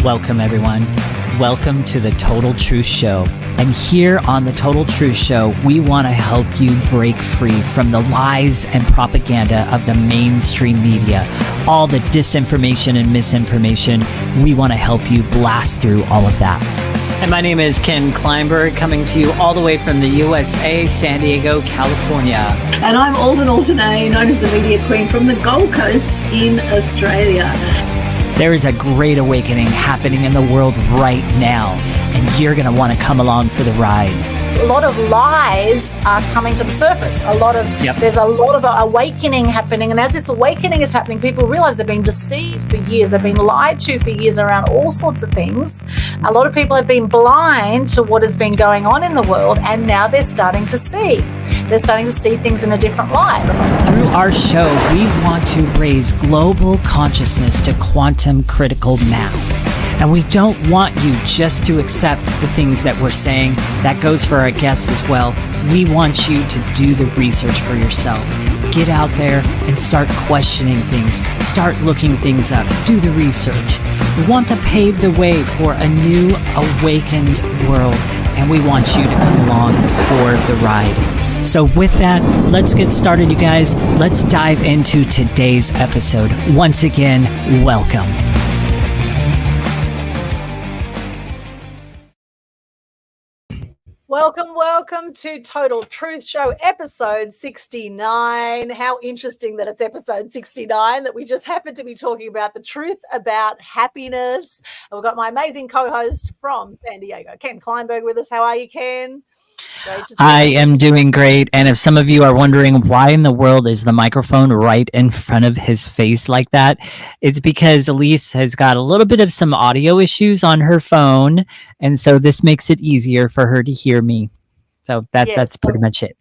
Welcome, everyone. Welcome to the Total Truth Show. And here on the Total Truth Show, we want to help you break free from the lies and propaganda of the mainstream media, all the disinformation and misinformation. We want to help you blast through all of that. And my name is Ken Kleinberg, coming to you all the way from the USA, San Diego, California. And I'm Aldwyn Altuney, known as the Media Queen from the Gold Coast in Australia. There is a great awakening happening in the world right now, and you're going to want to come along for the ride. A lot of lies are coming to the surface. There's a lot of awakening happening, and as this awakening is happening, people realize they've been deceived for years. They've been lied to for years around all sorts of things. A lot of people have been blind to what has been going on in the world, and now they're starting to see. They're starting to see things in a different light. Through our show, we want to raise global consciousness to quantum critical mass. And we don't want you just to accept the things that we're saying. That goes for our guests as well. We want you to do the research for yourself. Get out there and start questioning things. Start looking things up. Do the research. We want to pave the way for a new awakened world. And we want you to come along for the ride. So with that, let's get started, you guys. Let's dive into today's episode. Once again, welcome. Welcome to Total Truth Show, episode 69. How interesting that it's episode 69, that we just happen to be talking about the truth about happiness. And we've got my amazing co-host from San Diego, Ken Kleinberg, with us. How are you, Ken? I am doing great. And if some of you are wondering why in the world is the microphone right in front of his face like that, it's because Elise has got a little bit of some audio issues on her phone. And so this makes it easier for her to hear me. So that's pretty much it.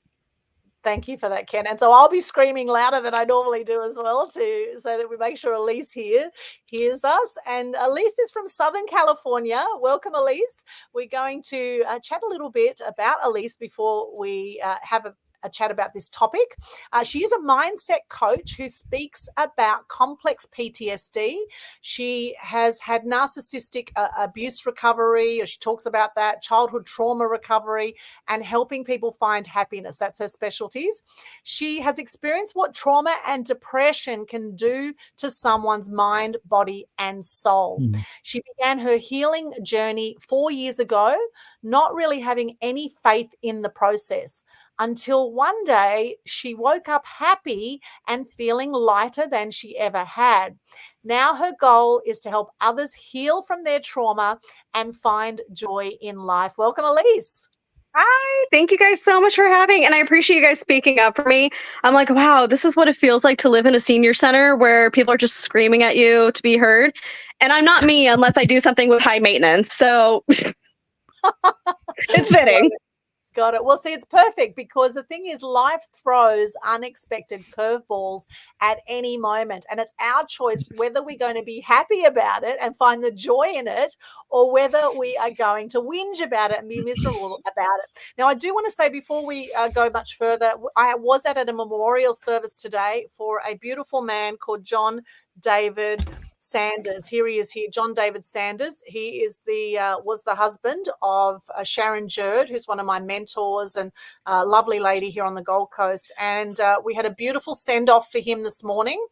Thank you for that, Ken. And so I'll be screaming louder than I normally do as well, so that we make sure Elise hears us. And Elise is from Southern California. Welcome, Elise. We're going to chat a little bit about Elise before we have a chat about this topic. She is a mindset coach who speaks about complex PTSD. She has had narcissistic abuse recovery, or she talks about that, childhood trauma recovery, and helping people find happiness. That's her specialties. She has experienced what trauma and depression can do to someone's mind, body, and soul. Mm-hmm. She began her healing journey 4 years ago, not really having any faith in the process, until one day she woke up happy and feeling lighter than she ever had. Now her goal is to help others heal from their trauma and find joy in life. Welcome, Elise. Hi, thank you guys so much for having, and I appreciate you guys speaking up for me. I'm like, wow, this is what it feels like to live in a senior center where people are just screaming at you to be heard. And I'm not me unless I do something with high maintenance. So it's fitting. Got it. Well, see, it's perfect because the thing is, life throws unexpected curveballs at any moment, and it's our choice whether we're going to be happy about it and find the joy in it, or whether we are going to whinge about it and be miserable about it. Now, I do want to say before we go much further, I was at a memorial service today for a beautiful man called John David Sanders. Here he is here, John David Sanders. He is was the husband of Sharon Jerd, who's one of my mentors and a lovely lady here on the Gold Coast. And we had a beautiful send-off for him this morning.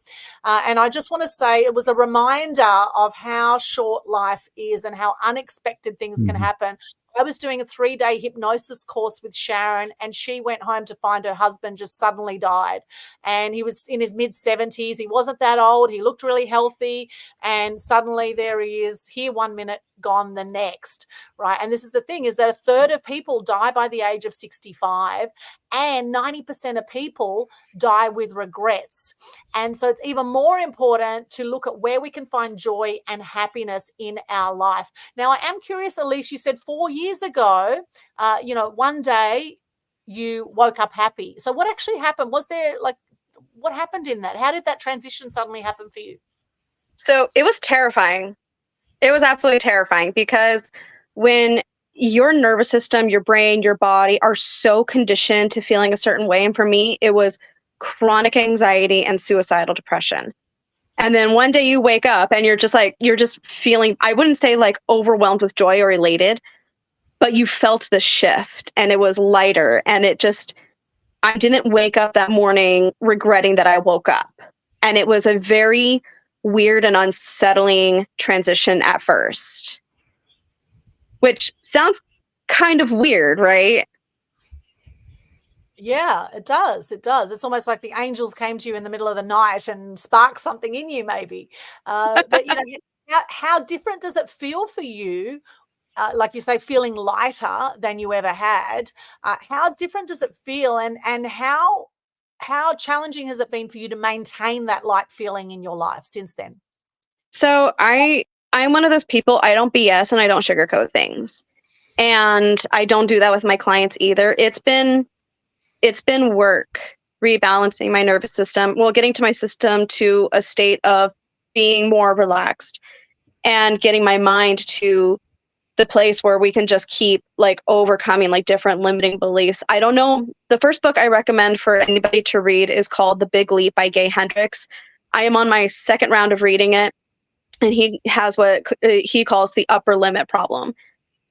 And I just want to say it was a reminder of how short life is and how unexpected things can happen. I was doing a 3-day hypnosis course with Sharon, and she went home to find her husband just suddenly died. And he was in his mid-70s. He wasn't that old. He looked really healthy. And suddenly there he is, here 1 minute, gone the next, right? And this is the thing, is that a third of people die by the age of 65, and 90% of people die with regrets. And so it's even more important to look at where we can find joy and happiness in our life. Now, I am curious, Elise, you said 4 years ago, one day you woke up happy. So what actually happened? Was there what happened in that? How did that transition suddenly happen for you? So it was terrifying. It was absolutely terrifying because when your nervous system, your brain, your body are so conditioned to feeling a certain way. And for me, it was chronic anxiety and suicidal depression. And then one day you wake up and you're just feeling, I wouldn't say like overwhelmed with joy or elated, but you felt the shift and it was lighter. And I didn't wake up that morning regretting that I woke up. And it was a very weird and unsettling transition at first, which sounds kind of weird, right? Yeah, it does. It does. It's almost like the angels came to you in the middle of the night and sparked something in you, maybe. But how different does it feel for you? Like you say, feeling lighter than you ever had. How different does it feel, and how challenging has it been for you to maintain that light feeling in your life since then? So I'm one of those people, I don't BS and I don't sugarcoat things. And I don't do that with my clients either. It's been work rebalancing my nervous system, well, getting to my system to a state of being more relaxed and getting my mind to the place where we can just keep like overcoming like different limiting beliefs. I don't know. The first book I recommend for anybody to read is called The Big Leap by Gay Hendricks. I am on my second round of reading it, and he has what he calls the upper limit problem.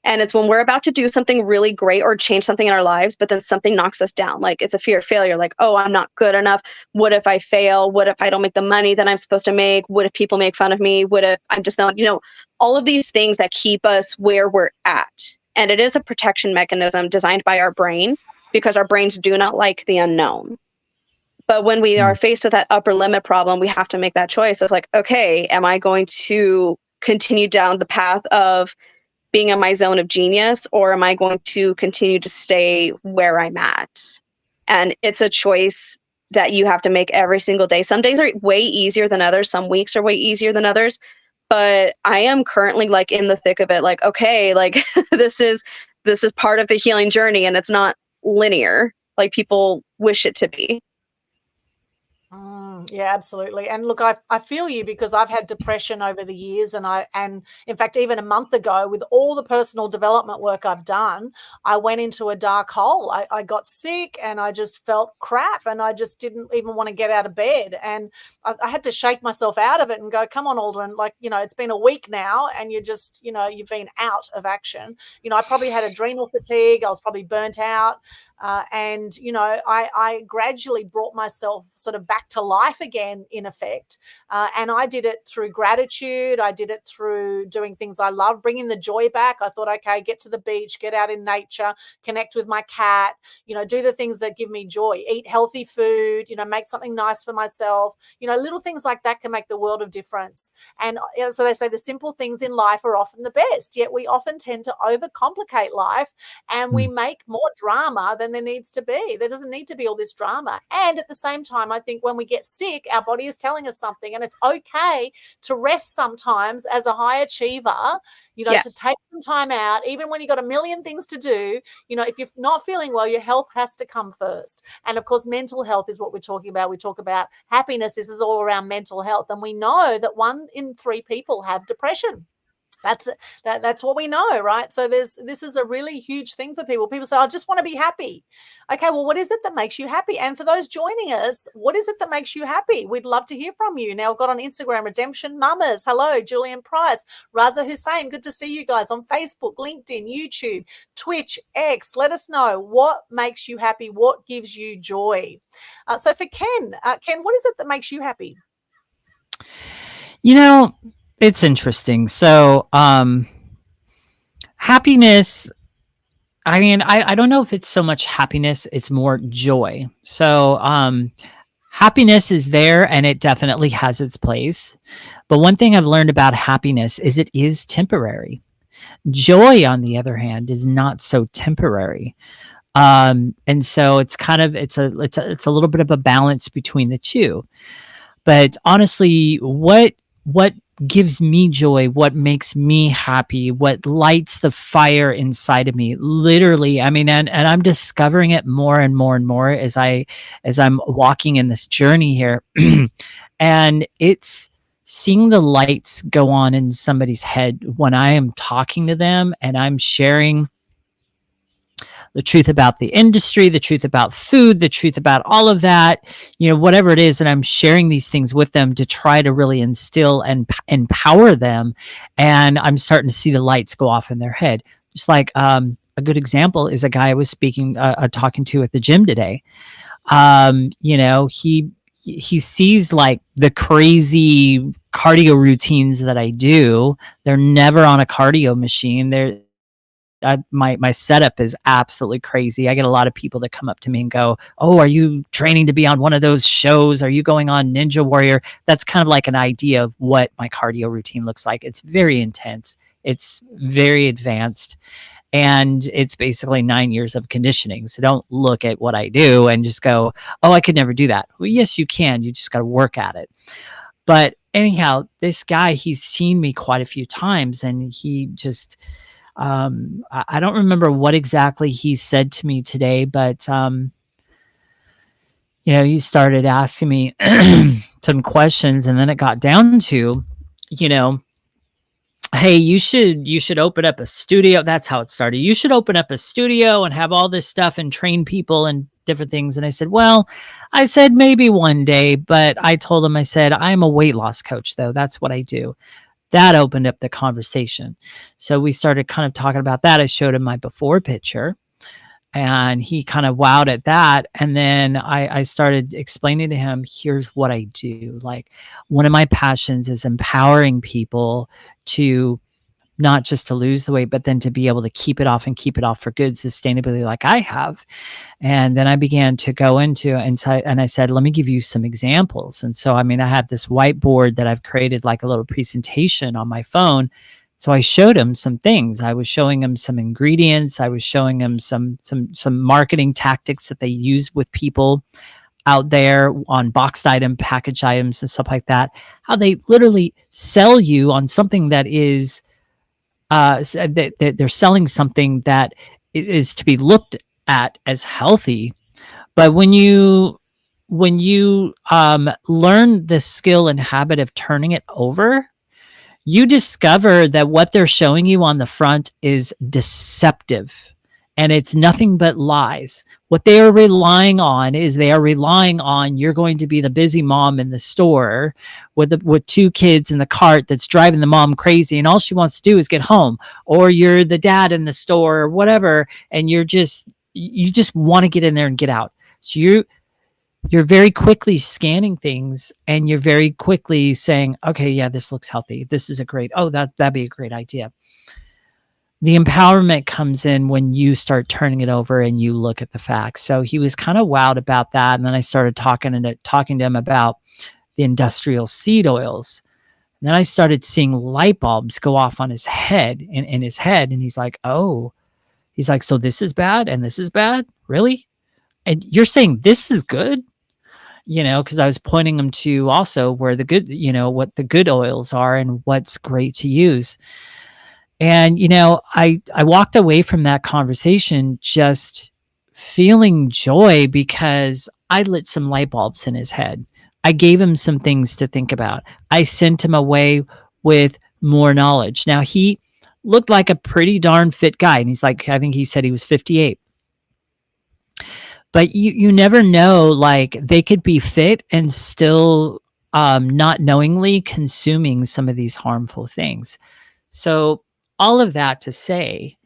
And it's when we're about to do something really great or change something in our lives, but then something knocks us down. Like it's a fear of failure. Like, oh, I'm not good enough. What if I fail? What if I don't make the money that I'm supposed to make? What if people make fun of me? What if I'm just not, all of these things that keep us where we're at. And it is a protection mechanism designed by our brain because our brains do not like the unknown. But when we are faced with that upper limit problem, we have to make that choice of like, okay, am I going to continue down the path of being in my zone of genius, or am I going to continue to stay where I'm at? And it's a choice that you have to make every single day. Some days are way easier than others. Some weeks are way easier than others. But I am currently like in the thick of it. Like, okay, like this is part of the healing journey, and it's not linear like people wish it to be. Yeah, absolutely. And look, I feel you because I've had depression over the years, and in fact, even a month ago, with all the personal development work I've done, I went into a dark hole. I got sick and I just felt crap, and I just didn't even want to get out of bed. And I had to shake myself out of it and go, come on, Aldwyn, like, it's been a week now and you've been out of action. I probably had adrenal fatigue. I was probably burnt out. I gradually brought myself sort of back to life again, in effect. And I did it through gratitude. I did it through doing things I love, bringing the joy back. I thought, okay, get to the beach, get out in nature, connect with my cat, do the things that give me joy, eat healthy food, make something nice for myself. Little things like that can make the world of difference. And so they say the simple things in life are often the best, yet we often tend to overcomplicate life, and we make more drama than there needs to be. There doesn't need to be all this drama. And at the same time, I think when we get sick, our body is telling us something, and it's okay to rest sometimes as a high achiever, Yes. to take some time out, even when you've got a million things to do. If you're not feeling well, your health has to come first. And of course, mental health is what we're talking about. We talk about happiness. This is all around mental health. And we know that 1 in 3 people have depression. That's what we know, right? So this is a really huge thing for people. People say, I just want to be happy. Okay, well, what is it that makes you happy? And for those joining us, what is it that makes you happy? We'd love to hear from you. Now, I've got on Instagram, Redemption Mamas. Hello, Julian Price, Raza Hussein. Good to see you guys on Facebook, LinkedIn, YouTube, Twitch, X. Let us know what makes you happy, what gives you joy. So for Ken, what is it that makes you happy? It's interesting. So, happiness, I mean, I don't know if it's so much happiness, it's more joy. So, happiness is there and it definitely has its place. But one thing I've learned about happiness is it is temporary. Joy, on the other hand, is not so temporary. And so it's kind of, it's a little bit of a balance between the two. But honestly, what gives me joy, what makes me happy, what lights the fire inside of me, literally, I mean, and I'm discovering it more and more and more as I'm walking in this journey here. And it's seeing the lights go on in somebody's head when I am talking to them and I'm sharing the truth about the industry, the truth about food, the truth about all of that, whatever it is. And I'm sharing these things with them to try to really instill and empower them. And I'm starting to see the lights go off in their head. Just like a good example is a guy I was talking to at the gym today. He sees like the crazy cardio routines that I do. They're never on a cardio machine. My setup is absolutely crazy. I get a lot of people that come up to me and go, "Oh, are you training to be on one of those shows? Are you going on Ninja Warrior?" That's kind of like an idea of what my cardio routine looks like. It's very intense. It's very advanced. And it's basically 9 years of conditioning. So don't look at what I do and just go, "Oh, I could never do that." Well, yes, you can. You just got to work at it. But anyhow, this guy, he's seen me quite a few times, and he just, I don't remember what exactly he said to me today, but, he started asking me some questions, and then it got down to, "Hey, you should open up a studio." That's how it started. "You should open up a studio and have all this stuff and train people and different things." And I said, "Well," I said, "maybe one day." But I told him, I said, "I'm a weight loss coach, though. That's what I do." That opened up the conversation. So we started kind of talking about that. I showed him my before picture, and he kind of wowed at that. And then I started explaining to him, here's what I do. Like, one of my passions is empowering people to not just to lose the weight, but then to be able to keep it off and keep it off for good sustainability like I have. And then I began to go into, and I said, "Let me give you some examples." And so, I have this whiteboard that I've created like a little presentation on my phone. So I showed him some things. I was showing him some ingredients. I was showing him some marketing tactics that they use with people out there on boxed item, package items and stuff like that. How they literally sell you on something that is, they're selling something that is to be looked at as healthy. But when you learn the skill and habit of turning it over, you discover that what they're showing you on the front is deceptive, and it's nothing but lies. What they are relying on is you're going to be the busy mom in the store with two kids in the cart that's driving the mom crazy, and all she wants to do is get home. Or you're the dad in the store or whatever, and you just want to get in there and get out. So you're very quickly scanning things, and you're very quickly saying, "Okay, yeah, this looks healthy. This is that'd be a great idea." The empowerment comes in when you start turning it over and you look at the facts. So he was kind of wowed about that. And then I started talking to him about the industrial seed oils. And then I started seeing light bulbs go off on his head, in his head. And he's like, "Oh," he's like, "So this is bad and this is bad? Really? And you're saying this is good?" Because I was pointing them to also where the good, what the good oils are and what's great to use. And, I walked away from that conversation just feeling joy, because I lit some light bulbs in his head. I gave him some things to think about. I sent him away with more knowledge. Now, he looked like a pretty darn fit guy. And he's like, I think he said he was 58. But you never know, like, they could be fit and still not knowingly consuming some of these harmful things. So all of that to say,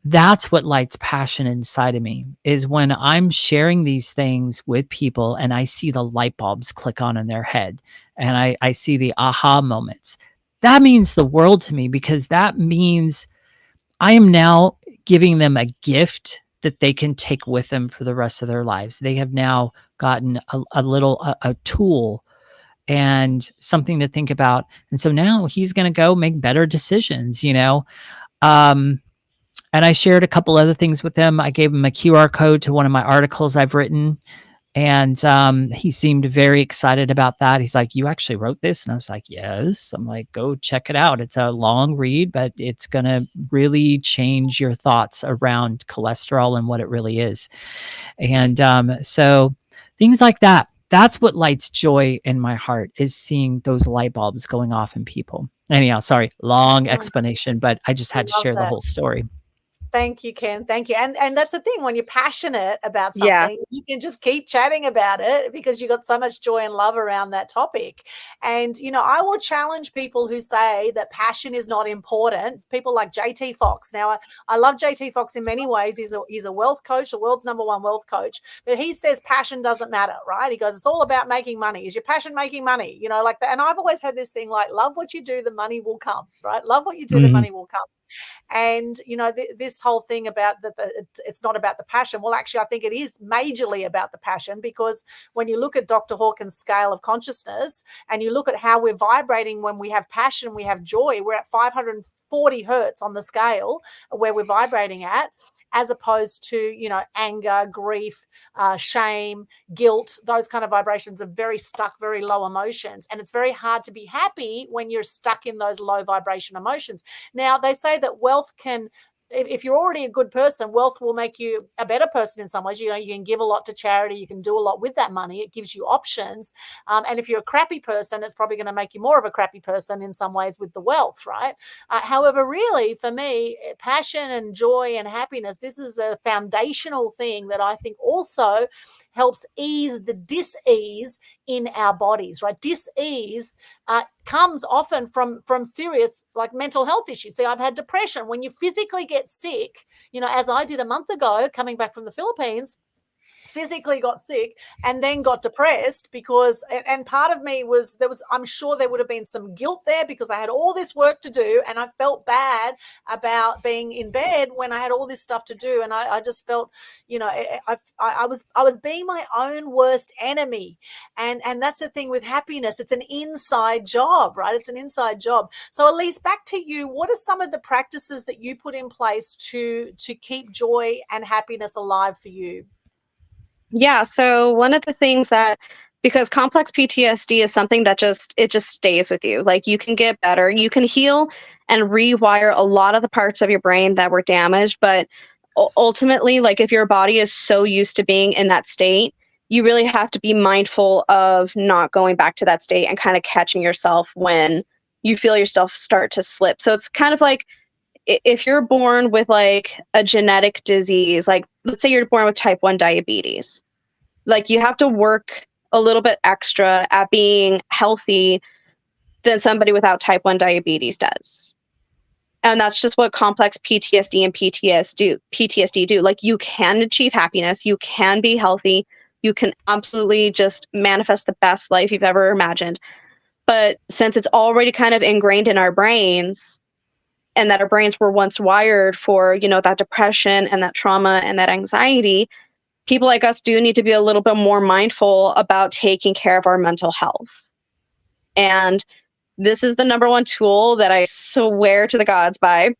that's what lights passion inside of me, is when I'm sharing these things with people and I see the light bulbs click on in their head, and I see the aha moments. That means the world to me, because that means I am now giving them a gift that they can take with them for the rest of their lives. They have now gotten a tool and something to think about. And so now he's going to go make better decisions, and I shared a couple other things with him. I gave him a QR code to one of my articles I've written, and he seemed very excited about that. He's like, "You actually wrote this?" And I was like, "Yes." I'm like, "Go check it out. It's a long read, but it's going to really change your thoughts around cholesterol and what it really is." And so things like that. That's what lights joy in my heart, is seeing those light bulbs going off in people. Anyhow, sorry, long explanation, but I just had to share the whole story. Thank you, Ken. Thank you. And that's the thing, when you're passionate about Yeah. something, you can just keep chatting about it because you got so much joy and love around that topic. And, I will challenge people who say that passion is not important. People like JT Fox. Now, I love JT Fox in many ways. He's a wealth coach, the world's #1 wealth coach, but he says passion doesn't matter, right? He goes, it's all about making money. Is your passion making money? Like that. And I've always had this thing like, love what you do, the money will come, right? Love what you do, the money will come. And this whole thing about that it's not about the passion. Well, actually, I think it is majorly about the passion, because when you look at Dr. Hawkins' scale of consciousness and you look at how we're vibrating when we have passion, we have joy, we're at 540 hertz on the scale where we're vibrating at, as opposed to anger, grief, shame, guilt. Those kind of vibrations are very stuck, very low emotions, and it's very hard to be happy when you're stuck in those low vibration emotions. Now, they say that wealth can, if you're already a good person, wealth will make you a better person in some ways. You can give a lot to charity, you can do a lot with that money, it gives you options. And if you're a crappy person, it's probably going to make you more of a crappy person in some ways with the wealth, right? However, really, for me, passion and joy and happiness, this is a foundational thing that I think also helps ease the dis-ease in our bodies, right? Dis-ease comes often from serious like mental health issues. See, I've had depression. When you physically get sick, as I did a month ago, coming back from the Philippines, physically got sick and then got depressed because, and part of me I'm sure there would have been some guilt there because I had all this work to do and I felt bad about being in bed when I had all this stuff to do. And I just felt, I was being my own worst enemy. And that's the thing with happiness. It's an inside job, right? It's an inside job. So Elise, back to you. What are some of the practices that you put in place to keep joy and happiness alive for you? Yeah, so one of the things that, because complex PTSD is something that just stays with you. Like, you can get better, you can heal and rewire a lot of the parts of your brain that were damaged, but ultimately, like, if your body is so used to being in that state, you really have to be mindful of not going back to that state and kind of catching yourself when you feel yourself start to slip. So it's kind of like, if you're born with like a genetic disease, like let's say you're born with type 1 diabetes, like you have to work a little bit extra at being healthy than somebody without type 1 diabetes does. And that's just what complex PTSD and PTSD do. Like, you can achieve happiness, you can be healthy, you can absolutely just manifest the best life you've ever imagined. But since it's already kind of ingrained in our brains, and that our brains were once wired for, that depression and that trauma and that anxiety, people like us do need to be a little bit more mindful about taking care of our mental health. And this is the #1 tool that I swear to the gods by.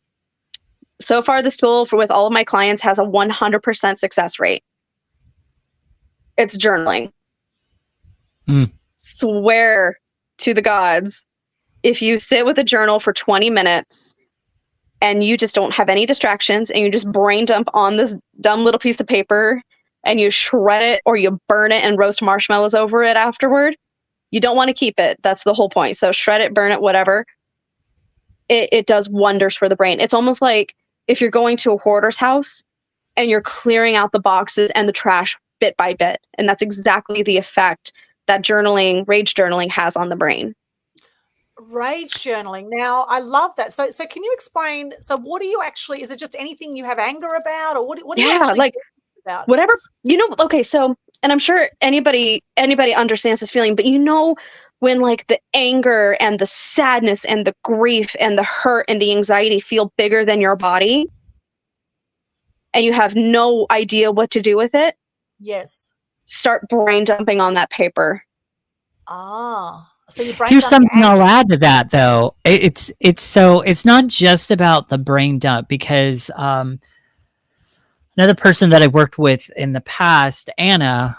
So far, this tool with all of my clients has a 100% success rate. It's journaling. Swear to the gods. If you sit with a journal for 20 minutes, and you just don't have any distractions, and you just brain dump on this dumb little piece of paper, and you shred it or you burn it and roast marshmallows over it afterward, you don't want to keep it. That's the whole point. So shred it, burn it, whatever. It does wonders for the brain. It's almost like if you're going to a hoarder's house and you're clearing out the boxes and the trash bit by bit. And that's exactly the effect that rage journaling has on the brain. Rage journaling. Now, I love that. So can you explain? So, what do you actually? Is it just anything you have anger about, or what do you actually like about? Whatever Okay, so, and I'm sure anybody understands this feeling, but when like the anger and the sadness and the grief and the hurt and the anxiety feel bigger than your body, and you have no idea what to do with it. Yes. Start brain dumping on that paper. So you Here's something I'll add to that, though. It's not just about the brain dump, because another person that I worked with in the past, Anna,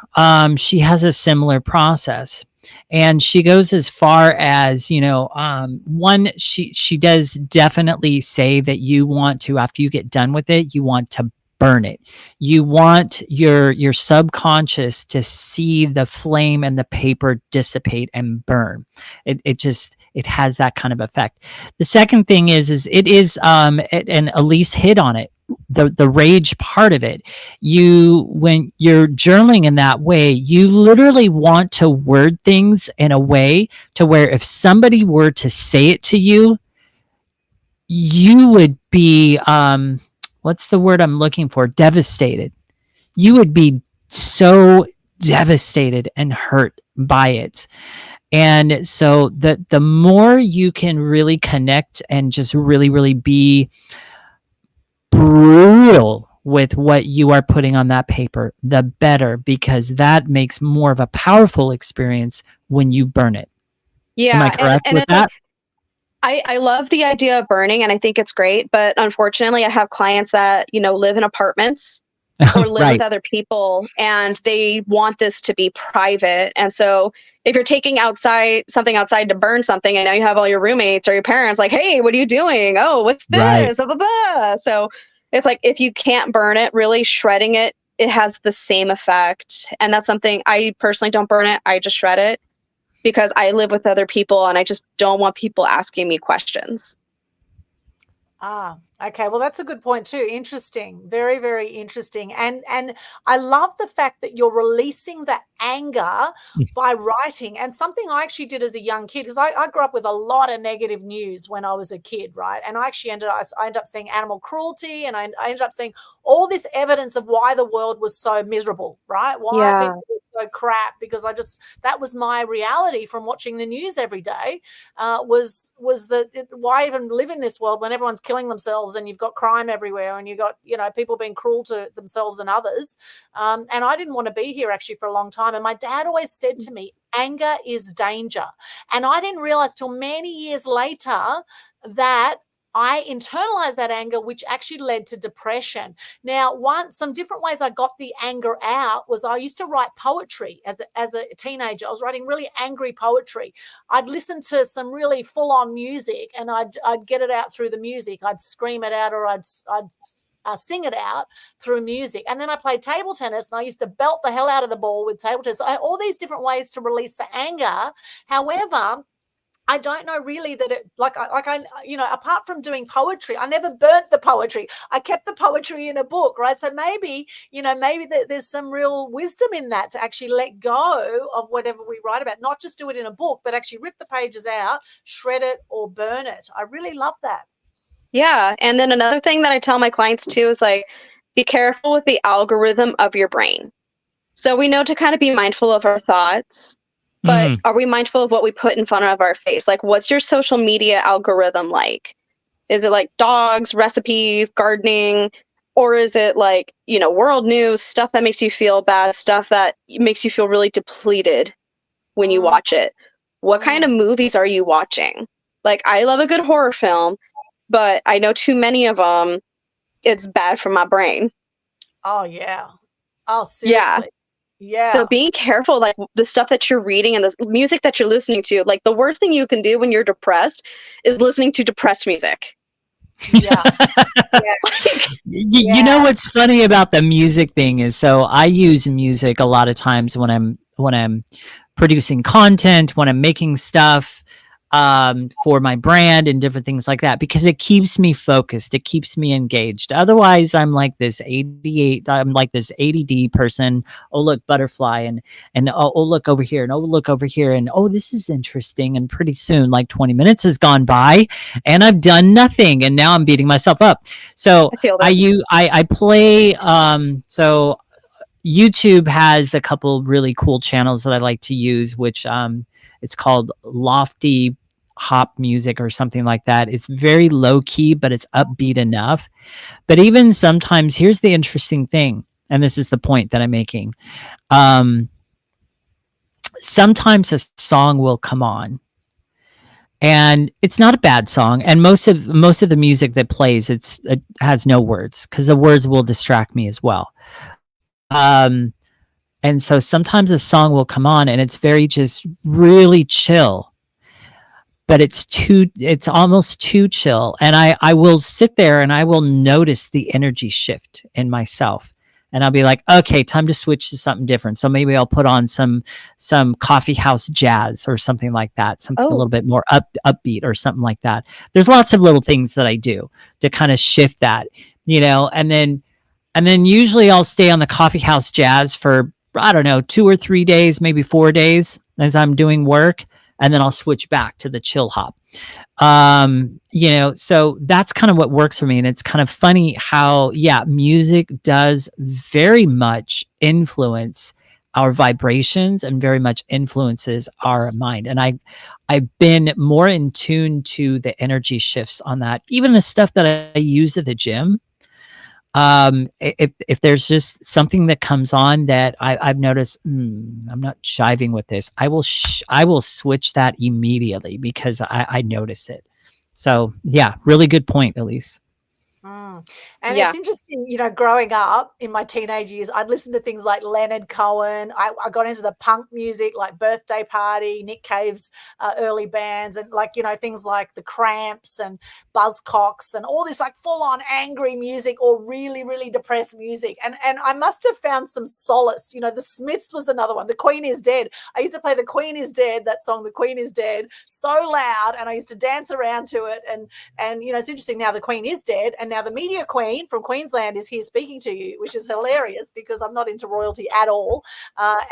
she has a similar process, and she goes as far as, one, she does definitely say that you want to, after you get done with it, you want to burn it. You want your subconscious to see the flame and the paper dissipate and burn. It has that kind of effect. The second thing is and Elise hit on it. the rage part of it. When you're journaling in that way, you literally want to word things in a way to where if somebody were to say it to you, you would be, what's the word I'm looking for? Devastated. You would be so devastated and hurt by it. And so the more you can really connect and just really, really be brutal with what you are putting on that paper, the better, because that makes more of a powerful experience when you burn it. Am I Yeah, correct and with it's like, that? I love the idea of burning, and I think it's great. But unfortunately, I have clients that, live in apartments or live with Right. other people, and they want this to be private. And so if you're taking something outside to burn something, and now you have all your roommates or your parents like, hey, what are you doing? Oh, what's Right. this? Blah, blah, blah. So it's like, if you can't burn it, really shredding it, it has the same effect. And that's something I personally don't burn it. I just shred it, because I live with other people and I just don't want people asking me questions. Ah, okay. Well, that's a good point too. Interesting. Very, very interesting. And I love the fact that you're releasing that anger by writing. And something I actually did as a young kid, because I grew up with a lot of negative news when I was a kid, right? And I actually ended up seeing animal cruelty, and I ended up seeing all this evidence of why the world was so miserable, right? Why Yeah. people were so crap, because that was my reality from watching the news every day. Was that why even live in this world when everyone's killing themselves and you've got crime everywhere and you've got people being cruel to themselves and others, and I didn't want to be here actually for a long time. And my dad always said to me, anger is danger. And I didn't realize till many years later that I internalized that anger, which actually led to depression. Now, some different ways I got the anger out was I used to write poetry as a teenager. I was writing really angry poetry. I'd listen to some really full-on music, and I'd get it out through the music. I'd scream it out, or I'd sing it out through music. And then I played table tennis, and I used to belt the hell out of the ball with table tennis. So I had all these different ways to release the anger. However, I don't know really that it apart from doing poetry, I never burnt the poetry. I kept the poetry in a book, right? So maybe there's some real wisdom in that, to actually let go of whatever we write about, not just do it in a book, but actually rip the pages out, shred it, or burn it. I really love that. Yeah. And then another thing that I tell my clients too is like, be careful with the algorithm of your brain. So we know to kind of be mindful of our thoughts, but are we mindful of what we put in front of our face? Like, what's your social media algorithm like? Is it like dogs, recipes, gardening? Or is it like, world news, stuff that makes you feel bad, stuff that makes you feel really depleted when you watch it? What kind of movies are you watching? Like, I love a good horror film, but I know too many of them, it's bad for my brain. Oh, yeah. Oh, seriously. Yeah. So being careful, like the stuff that you're reading and the music that you're listening to, like the worst thing you can do when you're depressed is listening to depressed music. Yeah. You know what's funny about the music thing is, so I use music a lot of times when I'm producing content, when I'm making stuff for my brand and different things like that, because it keeps me focused, it keeps me engaged. Otherwise, I'm like this ADD person. Oh, look, butterfly, and oh, look over here, and oh, look over here, and oh, this is interesting. And pretty soon, like 20 minutes has gone by, and I've done nothing, and now I'm beating myself up. So I play. So YouTube has a couple really cool channels that I like to use, which it's called Lofty Hop Music or something like that. It's very low key, but it's upbeat enough. But even sometimes, here's the interesting thing, and this is the point that I'm making. Sometimes a song will come on, and it's not a bad song. And most of the music that plays, it has no words, because the words will distract me as well. And so sometimes a song will come on, and it's very just really chill, but it's almost too chill. And I will sit there and I will notice the energy shift in myself. And I'll be like, okay, time to switch to something different. So maybe I'll put on some coffee house jazz or something like that, something a little bit more upbeat or something like that. There's lots of little things that I do to kind of shift that. and then usually I'll stay on the coffee house jazz for, I don't know, 2 or 3 days, maybe 4 days as I'm doing work. And then I'll switch back to the chill hop. So that's kind of what works for me. And it's kind of funny how, music does very much influence our vibrations and very much influences our mind. And I've been more in tune to the energy shifts on that, even the stuff that I use at the gym. If there's just something that comes on that I've noticed, I'm not jiving with this, I will switch that immediately because I notice it. So yeah, really good point, Elise. And Yeah. it's interesting, growing up in my teenage years, I'd listen to things like Leonard Cohen. I got into the punk music like Birthday Party, Nick Cave's early bands, and things like the Cramps and Buzzcocks and all this like full on angry music or really, really depressed music. And I must have found some solace. The Smiths was another one. The Queen is Dead. I used to play The Queen is Dead, that song, The Queen is Dead, so loud, and I used to dance around to it. And it's interesting now, The Queen is dead, and now the media queen from Queensland is here speaking to you, which is hilarious because I'm not into royalty at all.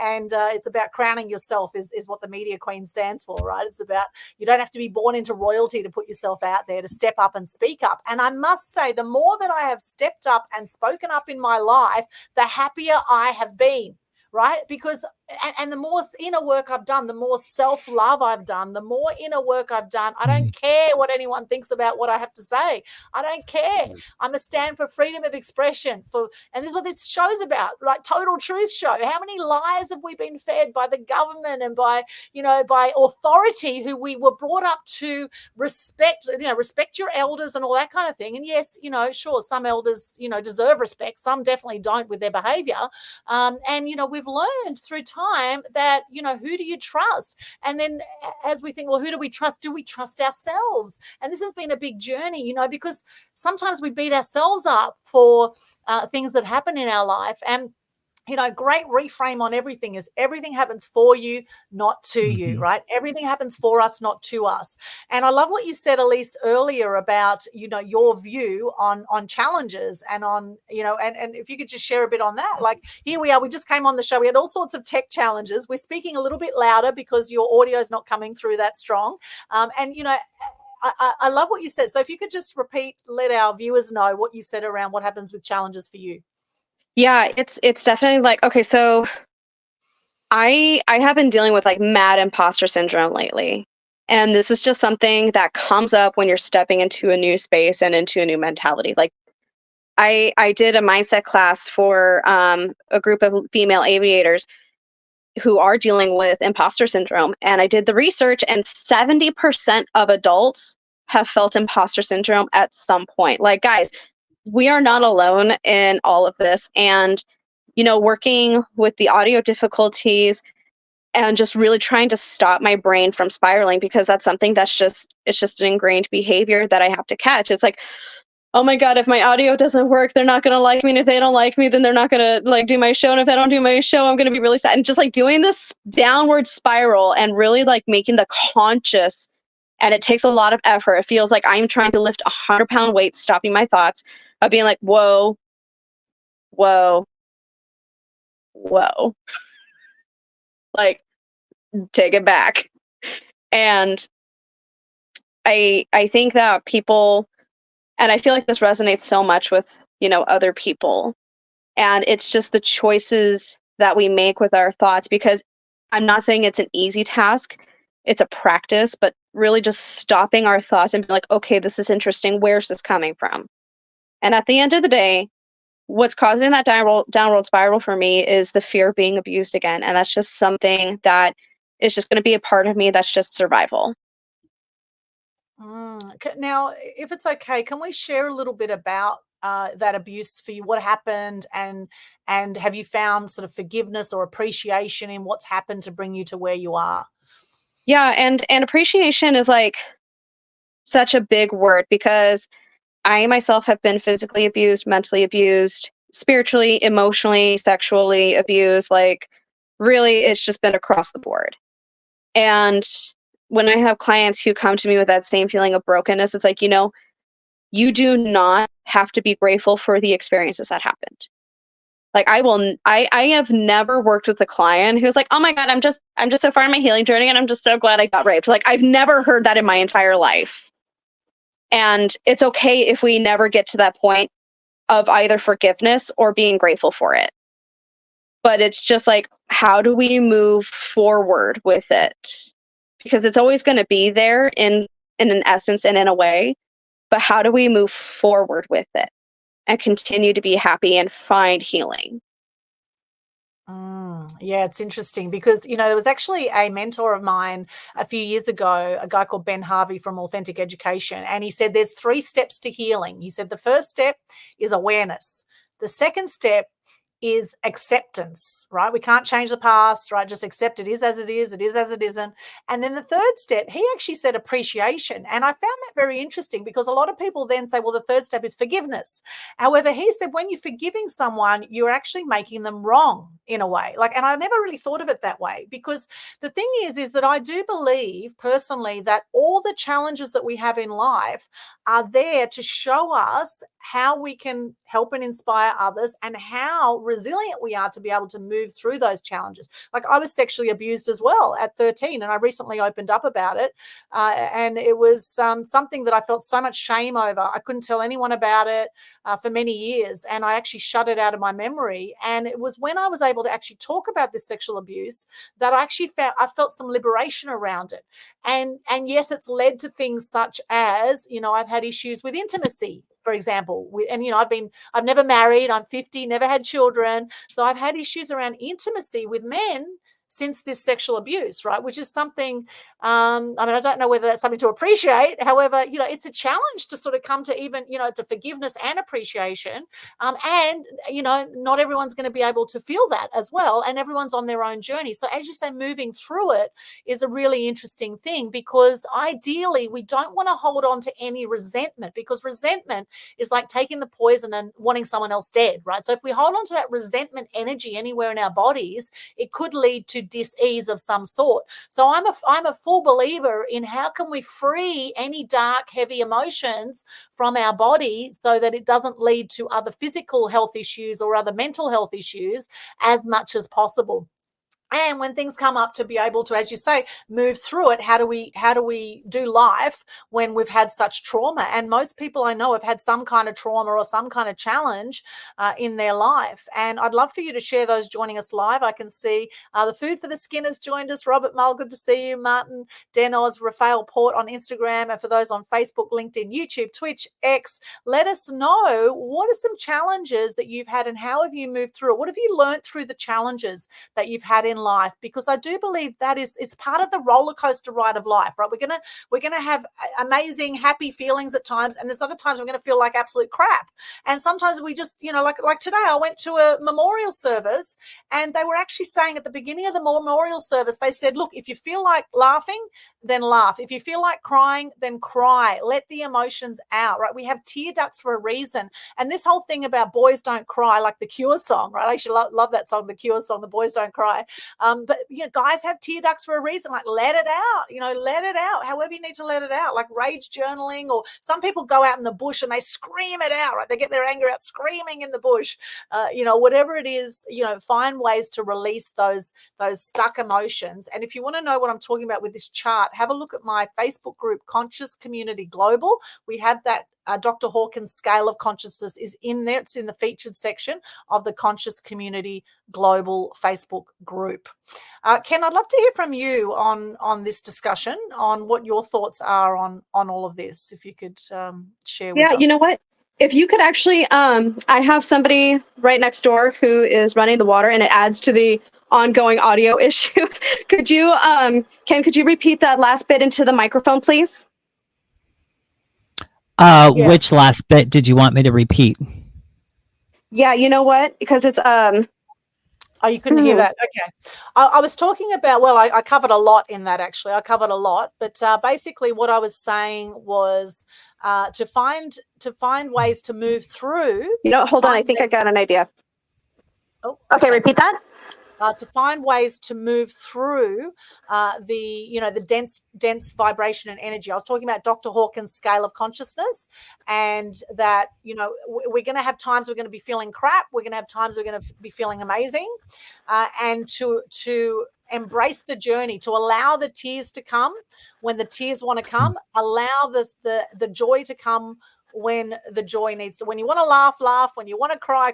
And it's about crowning yourself is what the media queen stands for, right? It's about, you don't have to be born into royalty to put yourself out there, to step up and speak up. And I must say, the more that I have stepped up and spoken up in my life, the happier I have been. Right? Because, and the more inner work I've done, the more self-love I've done, the more inner work I've done. I don't care what anyone thinks about what I have to say. I don't care. I'm a stand for freedom of expression. And this is what this show's about, like Total Truth Show. How many lies have we been fed by the government and by authority who we were brought up to respect, respect your elders and all that kind of thing. And yes, sure, some elders, deserve respect. Some definitely don't with their behavior. We've learned through time that, who do you trust? And then as we think, well, who do we trust? Do we trust ourselves? And this has been a big journey, because sometimes we beat ourselves up for things that happen in our life. And great reframe on everything is everything happens for you, not to you, right? Everything happens for us, not to us. And I love what you said, Elise, earlier about, your view on challenges and on, and if you could just share a bit on that. Like here we are, we just came on the show. We had all sorts of tech challenges. We're speaking a little bit louder because your audio is not coming through that strong. I love what you said. So if you could just repeat, let our viewers know what you said around what happens with challenges for you. Yeah, it's definitely like, okay, so I have been dealing with like mad imposter syndrome lately. And this is just something that comes up when you're stepping into a new space and into a new mentality. Like I did a mindset class for a group of female aviators who are dealing with imposter syndrome. And I did the research, and 70% of adults have felt imposter syndrome at some point. Like, guys, we are not alone in all of this. And, working with the audio difficulties and just really trying to stop my brain from spiraling, because that's something it's just an ingrained behavior that I have to catch. It's like, oh my God, if my audio doesn't work, they're not going to like me. And if they don't like me, then they're not going to like do my show. And if I don't do my show, I'm going to be really sad. And just like doing this downward spiral and really like making the conscious, and it takes a lot of effort. It feels like I'm trying to lift 100-pound weight, stopping my thoughts of being like, whoa, whoa, whoa, like take it back. And I think that people, and I feel like this resonates so much with, other people. And it's just the choices that we make with our thoughts, because I'm not saying it's an easy task. It's a practice, but really just stopping our thoughts and be like, okay, this is interesting. Where's this coming from? And at the end of the day, what's causing that downward spiral for me is the fear of being abused again. And that's just something that is just going to be a part of me. That's just survival. Now, if it's okay, can we share a little bit about that abuse for you? What happened, and have you found sort of forgiveness or appreciation in what's happened to bring you to where you are? Yeah, and appreciation is like such a big word, because I myself have been physically abused, mentally abused, spiritually, emotionally, sexually abused. Like, really, it's just been across the board. And when I have clients who come to me with that same feeling of brokenness, it's like, you do not have to be grateful for the experiences that happened. Like I have never worked with a client who's like, oh my God, I'm just so far in my healing journey and I'm just so glad I got raped. Like I've never heard that in my entire life. And it's okay if we never get to that point of either forgiveness or being grateful for it. But it's just like, how do we move forward with it? Because it's always going to be there in an essence and in a way, but how do we move forward with it and continue to be happy and find healing? Yeah, it's interesting because, there was actually a mentor of mine a few years ago, a guy called Ben Harvey from Authentic Education, and he said there's 3 steps to healing. He said the first step is awareness. The second step is acceptance, right? We can't change the past, right? Just accept it is as it is as it isn't. And then the third step, he actually said appreciation. And I found that very interesting because a lot of people then say, well, the third step is forgiveness. However, he said when you're forgiving someone, you're actually making them wrong in a way. And I never really thought of it that way, because the thing is that I do believe personally that all the challenges that we have in life are there to show us how we can help and inspire others and how resilient we are to be able to move through those challenges. Like I was sexually abused as well at 13, and I recently opened up about it. And it was something that I felt so much shame over. I couldn't tell anyone about it for many years, and I actually shut it out of my memory. And it was when I was able to actually talk about this sexual abuse that I felt some liberation around it. And yes, it's led to things such as, I've had issues with intimacy, for example, and I've never married, I'm 50, never had children. So I've had issues around intimacy with men since this sexual abuse, right? Which is something, I don't know whether that's something to appreciate. However, it's a challenge to sort of come to even, to forgiveness and appreciation. And, not everyone's going to be able to feel that as well. And everyone's on their own journey. So as you say, moving through it is a really interesting thing, because ideally we don't want to hold on to any resentment, because resentment is like taking the poison and wanting someone else dead, right? So if we hold on to that resentment energy anywhere in our bodies, it could lead to dis-ease of some sort. So I'm a full believer in how can we free any dark, heavy emotions from our body so that it doesn't lead to other physical health issues or other mental health issues as much as possible. And when things come up, to be able to, as you say, move through it, how do we do life when we've had such trauma? And most people I know have had some kind of trauma or some kind of challenge in their life. And I'd love for you to share those joining us live. I can see the Food for the Skin has joined us. Robert Mull, good to see you. Martin Denoz, Rafael Port on Instagram. And for those on Facebook, LinkedIn, YouTube, Twitch, X, let us know what are some challenges that you've had and how have you moved through it? What have you learned through the challenges that you've had in life? Because I do believe that it's part of the roller coaster ride of life, right? We're gonna have amazing, happy feelings at times, and there's other times we're gonna feel like absolute crap. And sometimes we just, like today, I went to a memorial service, and they were actually saying at the beginning of the memorial service, they said, look, if you feel like laughing, then laugh. If you feel like crying, then cry. Let the emotions out, right? We have tear ducts for a reason. And this whole thing about boys don't cry, like the Cure song, right? I actually love that song, the Cure song, the boys don't cry. But guys have tear ducts for a reason. Like, let it out, let it out. However you need to let it out, like rage journaling, or some people go out in the bush and they scream it out, right? They get their anger out screaming in the bush. Whatever it is, find ways to release those stuck emotions. And if you want to know what I'm talking about with this chart, have a look at my Facebook group, Conscious Community Global. We have that Dr. Hawkins scale of consciousness is in there. It's in the featured section of the Conscious Community Global Facebook group. Ken, I'd love to hear from you on this discussion, on what your thoughts are on all of this. If you could share with us. Yeah, you know what? If you could actually, I have somebody right next door who is running the water, and it adds to the ongoing audio issues. Could you, Ken, could you repeat that last bit into the microphone, please? Which last bit did you want me to repeat? Yeah, you know what? Because it's Oh, you couldn't hear that? Okay. I was talking about, well, I covered a lot in that, actually. I covered a lot. But basically what I was saying was to find ways to move through. Hold on. I think I got an idea. Oh, okay, repeat that. to find ways to move through the dense vibration and energy. I was talking about Dr. Hawkins' scale of consciousness, and that, we're going to have times we're going to be feeling crap. We're going to have times we're going to be feeling amazing, and to embrace the journey, to allow the tears to come when the tears want to come, allow the joy to come when the joy needs to. When you want to laugh, when you want to cry,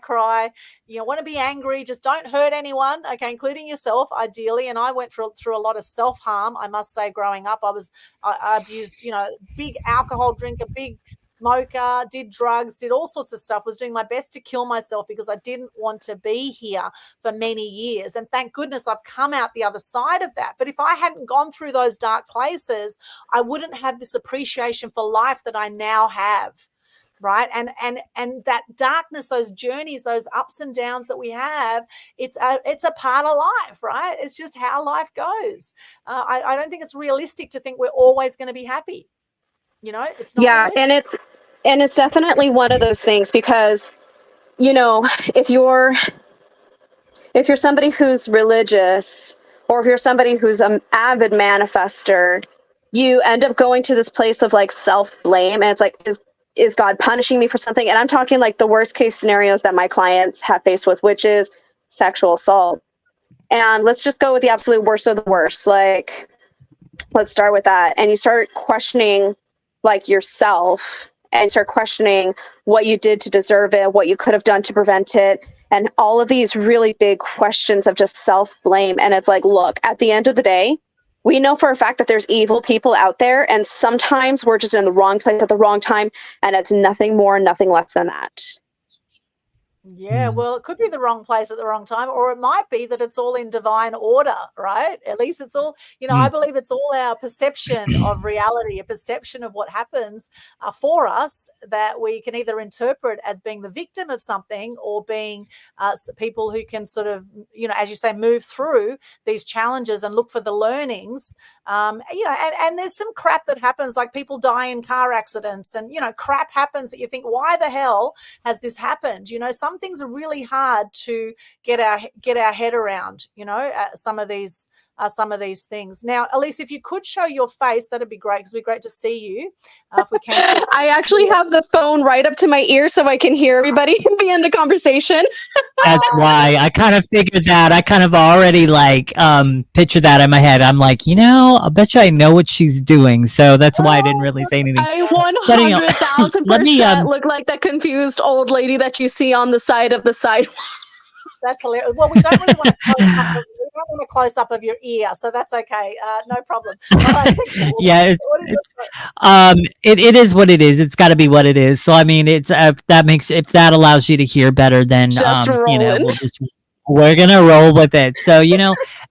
you want to be angry, just don't hurt anyone, okay, including yourself, ideally. And I went through a lot of self-harm, I must say. Growing up, I abused, big alcohol drinker, big smoker, did drugs, did all sorts of stuff, was doing my best to kill myself because I didn't want to be here for many years. And thank goodness I've come out the other side of that. But if I hadn't gone through those dark places, I wouldn't have this appreciation for life that I now have. Right. And that darkness, those journeys, those ups and downs that we have, it's a part of life, right? It's just how life goes. I don't think it's realistic to think we're always going to be happy. It's not. Yeah. Realistic. And it's definitely one of those things, because, if you're somebody who's religious, or if you're somebody who's an avid manifester, you end up going to this place of like self-blame. And it's like, is God punishing me for something? And I'm talking like the worst case scenarios that my clients have faced with, which is sexual assault. And let's just go with the absolute worst of the worst. Like, let's start with that. And you start questioning like yourself, and start questioning what you did to deserve it, what you could have done to prevent it, and all of these really big questions of just self-blame. And it's like, look, at the end of the day, we know for a fact that there's evil people out there, and sometimes we're just in the wrong place at the wrong time, and it's nothing more, nothing less than that. Yeah, well, it could be the wrong place at the wrong time, or it might be that it's all in divine order, right? At least it's all, I believe it's all our perception of reality, a perception of what happens for us, that we can either interpret as being the victim of something, or being people who can sort of, as you say, move through these challenges and look for the learnings. And there's some crap that happens, like people die in car accidents, and, crap happens that you think, why the hell has this happened? Some things are really hard to get our head around, some of these things. Now, Elise, if you could show your face, that'd be great, because it'd be great to see you if we can. I actually have the phone right up to my ear so I can hear everybody and be in the conversation. That's why I kind of figured that. I kind of already pictured that in my head. I'm like, I bet you I know what she's doing. So that's why I didn't really say anything. I 100,000% look like that confused old lady that you see on the side of the sidewalk. That's hilarious. Well, we don't really want a close up of your ear, so that's okay. No problem. Yeah, it is what it is. It's got to be what it is. So I mean, it's if that allows you to hear better, then we're gonna roll with it. So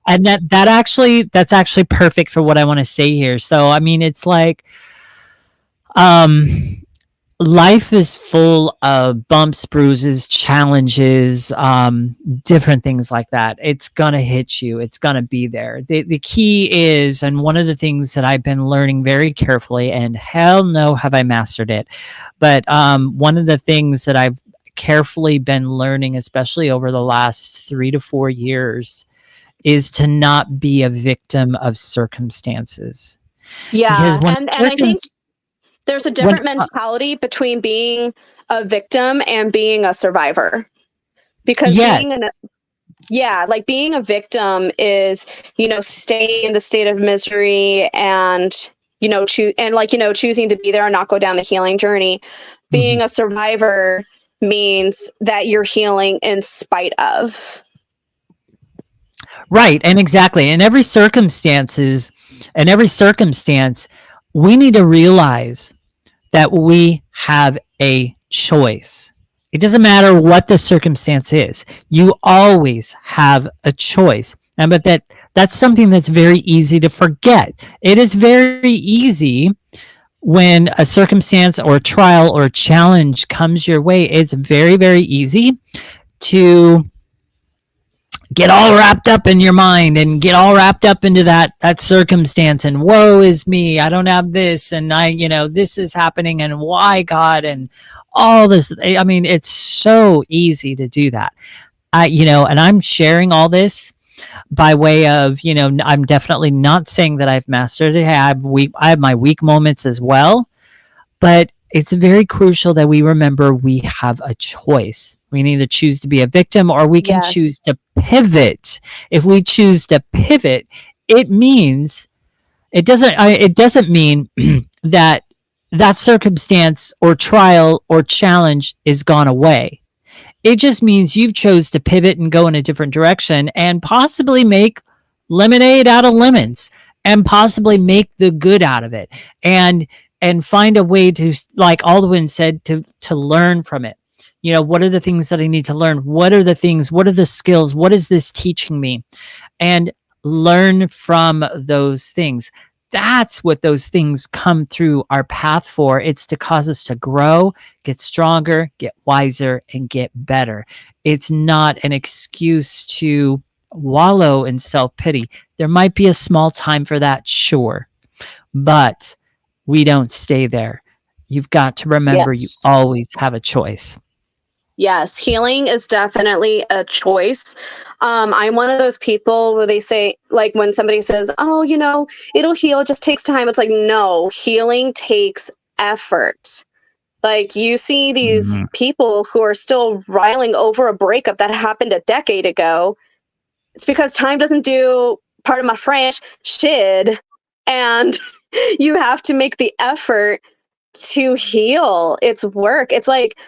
and that's actually perfect for what I want to say here. So I mean, it's like, life is full of bumps, bruises, challenges, different things like that. It's going to hit you. It's going to be there. The key is, and one of the things that I've been learning very carefully, and hell no have I mastered it, but one of the things that I've carefully been learning, especially over the last 3 to 4 years, is to not be a victim of circumstances. Yeah, and I think there's a different mentality between being a victim and being a survivor. Because being a victim is, staying in the state of misery and, choosing to be there and not go down the healing journey. Being a survivor means that you're healing in spite of. Right, and exactly. In every circumstance, we need to realize that we have a choice. It doesn't matter what the circumstance is. You always have a choice. But that's something that's very easy to forget. It is very easy when a circumstance or a trial or a challenge comes your way. It's very, very easy to get all wrapped up in your mind and get all wrapped up into that circumstance, and woe is me, I don't have this, and this is happening, and why God, and all this. I mean, it's so easy to do that. And I'm sharing all this by way of, I'm definitely not saying that I've mastered it. I have my weak moments as well, but it's very crucial that we remember we have a choice. We can either choose to be a victim or we can choose to pivot. If we choose to pivot, it means it doesn't mean that that circumstance or trial or challenge is gone away. It just means you've chose to pivot and go in a different direction and possibly make lemonade out of lemons and possibly make the good out of it and find a way to, like Aldwyn said, to learn from it. What are the things that I need to learn? What are the skills? What is this teaching me? And learn from those things. That's what those things come through our path for. It's to cause us to grow, get stronger, get wiser, and get better. It's not an excuse to wallow in self-pity. There might be a small time for that, sure, but we don't stay there. You've got to remember you always have a choice. Yes, healing is definitely a choice. I'm one of those people where they say, like, when somebody says, oh, it'll heal, it just takes time. It's like, no, healing takes effort. Like, you see these people who are still riling over a breakup that happened a decade ago. It's because time doesn't do, part of my French, shit. And you have to make the effort to heal. It's work. It's like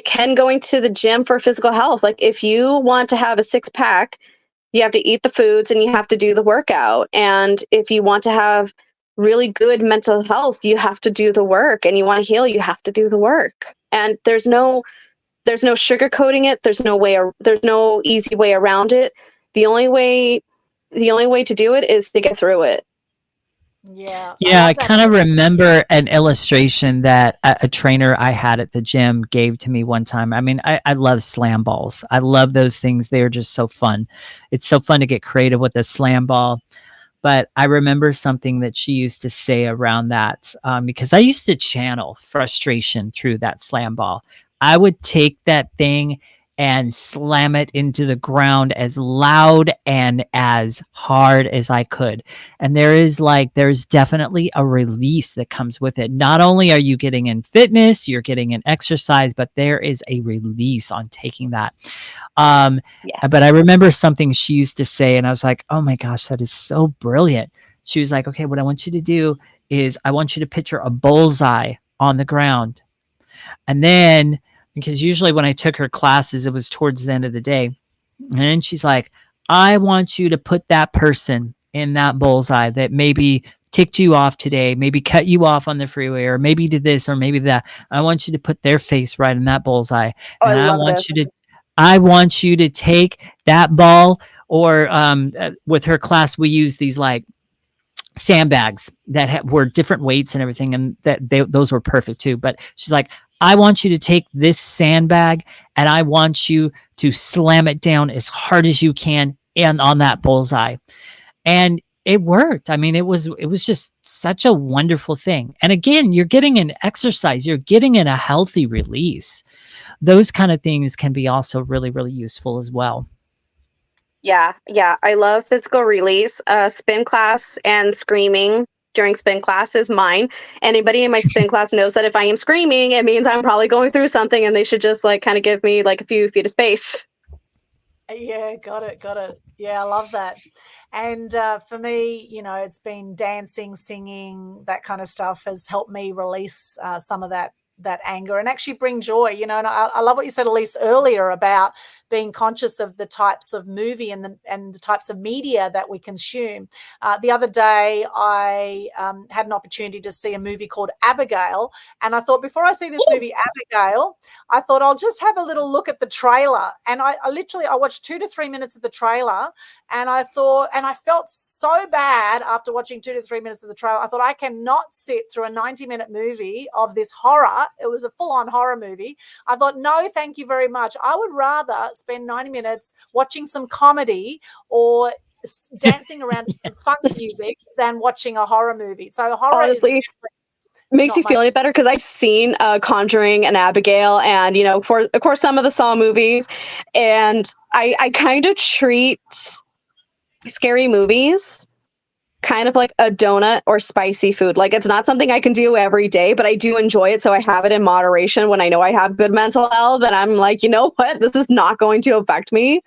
Ken going to the gym for physical health. Like, if you want to have a 6-pack, you have to eat the foods and you have to do the workout. And if you want to have really good mental health, you have to do the work. And you want to heal, you have to do the work. And there's no sugarcoating it. There's no easy way around it. The only way to do it is to get through it. Yeah. I kind of remember an illustration that a trainer I had at the gym gave to me one time. I mean, I love slam balls. I love those things. They're just so fun. It's so fun to get creative with a slam ball. But I remember something that she used to say around that, because I used to channel frustration through that slam ball. I would take that thing and slam it into the ground as loud and as hard as I could. And there's definitely a release that comes with it. Not only are you getting in fitness, you're getting in exercise, but there is a release on taking that. But I remember something she used to say, and I was like, oh my gosh, that is so brilliant. She was like, okay, what I want you to do is I want you to picture a bullseye on the ground. And then, because usually when I took her classes, it was towards the end of the day. And then she's like, I want you to put that person in that bullseye that maybe ticked you off today, maybe cut you off on the freeway, or maybe did this or maybe that. I want you to put their face right in that bullseye. Oh, and I want you to take that ball, or with her class, we use these like sandbags that were different weights and everything. And those were perfect too. But she's like, I want you to take this sandbag and I want you to slam it down as hard as you can and on that bullseye. And it worked. I mean, it was just such a wonderful thing. And again, you're getting an exercise, you're getting in a healthy release. Those kind of things can be also really, really useful as well. Yeah. I love physical release. Spin class and screaming during spin class is mine. Anybody in my spin class knows that if I am screaming, it means I'm probably going through something, and they should just like kind of give me like a few feet of space. Yeah, got it. Yeah, I love that. And for me, it's been dancing, singing, that kind of stuff has helped me release some of that anger and actually bring joy, and I love what you said, Elise, earlier about being conscious of the types of movie and the types of media that we consume. The other day, I had an opportunity to see a movie called Abigail, and I thought, before I see this movie Abigail, I thought I'll just have a little look at the trailer. And I watched 2 to 3 minutes of the trailer, and I felt so bad after watching 2 to 3 minutes of the trailer. I thought, I cannot sit through a 90-minute movie of this horror. It was a full-on horror movie. I thought, no, thank you very much. I would rather spend 90 minutes watching some comedy or dancing around funk music than watching a horror movie. So horror, honestly, makes you feel any better, because I've seen Conjuring and Abigail and, of course, some of the Saw movies, and I kind of treat scary movies kind of like a donut or spicy food. Like, it's not something I can do every day, but I do enjoy it. So I have it in moderation when I know I have good mental health. And I'm like, you know what? This is not going to affect me.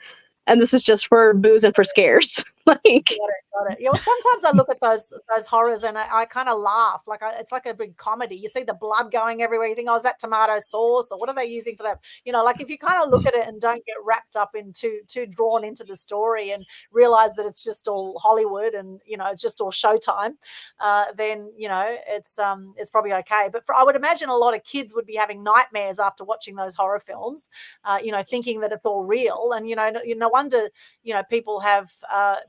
And this is just for booze and for scares. Like, Got it. Yeah, well, sometimes I look at those horrors and I kind of laugh. Like it's like a big comedy. You see the blood going everywhere. You think, oh, is that tomato sauce or what are they using for that? You know, like if you kind of look at it and don't get wrapped up into too drawn into the story and realize that it's just all Hollywood and you know it's just all Showtime, then you know it's probably okay. But I would imagine a lot of kids would be having nightmares after watching those horror films. You know, thinking that it's all real, and you know, no wonder you know people have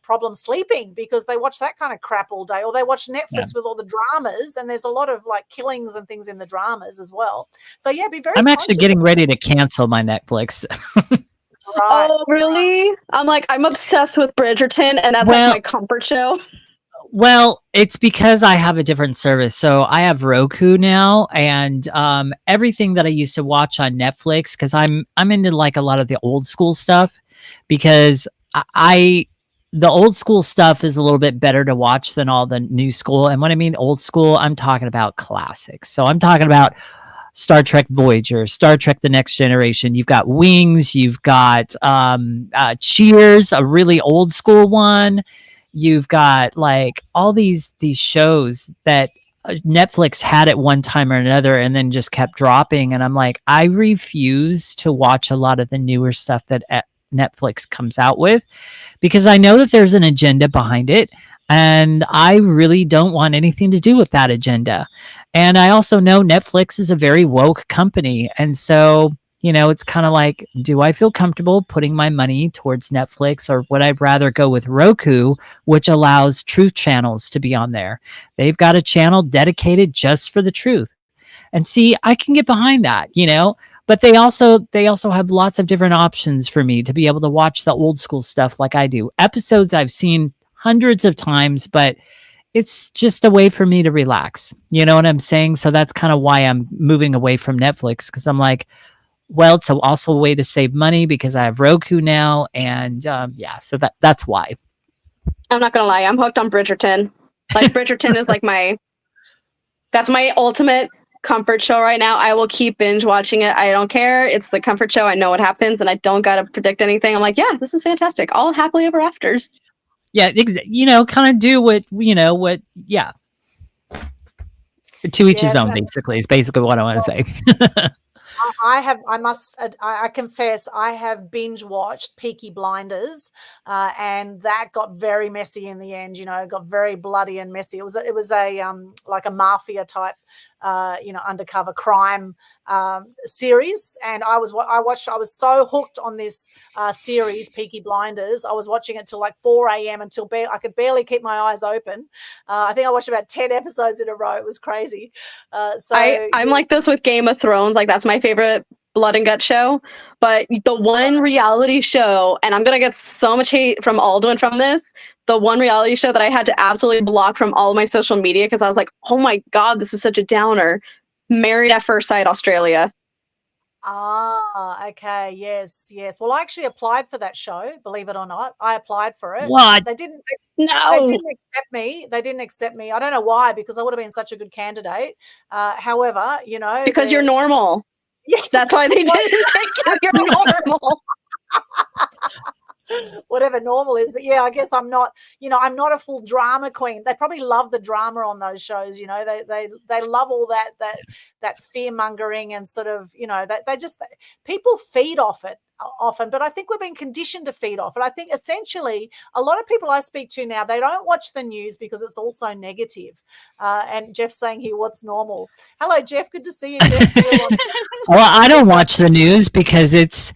problems sleeping because they watch that kind of crap all day, or they watch Netflix with all the dramas, and there's a lot of like killings and things in the dramas as well. So yeah, be very. I'm actually getting ready to cancel my Netflix. Right. oh, really? I'm like, I'm obsessed with Bridgerton, and that's like my comfort show. Well, it's because I have a different service. So I have Roku now, and everything that I used to watch on Netflix, because I'm into like a lot of the old school stuff, because the old school stuff is a little bit better to watch than all the new school. And when I mean old school, I'm talking about classics. So I'm talking about Star Trek Voyager, Star Trek The Next Generation. You've got Wings, you've got Cheers, a really old school one. You've got like all these shows that Netflix had at one time or another and then just kept dropping. And I'm like, I refuse to watch a lot of the newer stuff that Netflix comes out with, because I know that there's an agenda behind it, and I really don't want anything to do with that agenda. And I also know Netflix is a very woke company, and so you know it's kind of like, do I feel comfortable putting my money towards Netflix, or would I rather go with Roku, which allows truth channels to be on there? They've got a channel dedicated just for the truth, and see, I can get behind that, you know. But they also have lots of different options for me to be able to watch the old school stuff like I do. Episodes I've seen hundreds of times, but it's just a way for me to relax. You know what I'm saying? So that's kind of why I'm moving away from Netflix, because I'm like, well, it's also a way to save money because I have Roku now. And yeah, so that's why. I'm not going to lie. I'm hooked on Bridgerton. Like Bridgerton is like that's my ultimate comfort show right now. I will keep binge watching it. I don't care. It's the comfort show. I know what happens and I don't got to predict anything. I'm like, yeah, this is fantastic. All happily ever afters. Yeah. You know, kind of do yeah. To each his own, basically, is basically what I want to say. I confess, I have binge watched Peaky Blinders, and that got very messy in the end. You know, it got very bloody and messy. It was a like a mafia type, you know, undercover crime series, and I was so hooked on this series, Peaky Blinders. I was watching it till like 4 a.m. until I could barely keep my eyes open. I think I watched about 10 episodes in a row. It was crazy. So I'm like this with Game of Thrones. Like, that's my favorite blood and gut show. But the one reality show, and I'm gonna get so much hate from Aldwyn from this, the one reality show that I had to absolutely block from all of my social media because I was like, oh my God, this is such a downer. Married at First Sight Australia. Ah, okay. Yes. Well, I actually applied for that show, believe it or not. I applied for it. What? They didn't No. They didn't accept me. I don't know why, because I would have been such a good candidate. However, you know, because you're normal. Yeah. That's why they didn't take you. You're normal. Whatever normal is, but yeah, I guess I'm not a full drama queen. They probably love the drama on those shows, you know. They love all that fear mongering and sort of, you know, they just, people feed off it often, but I think we've been conditioned to feed off it. I think essentially a lot of people I speak to now, they don't watch the news because it's also negative. And Jeff's saying here, what's normal? Hello, Jeff. Good to see you, Jeff. Well, I don't watch the news because it's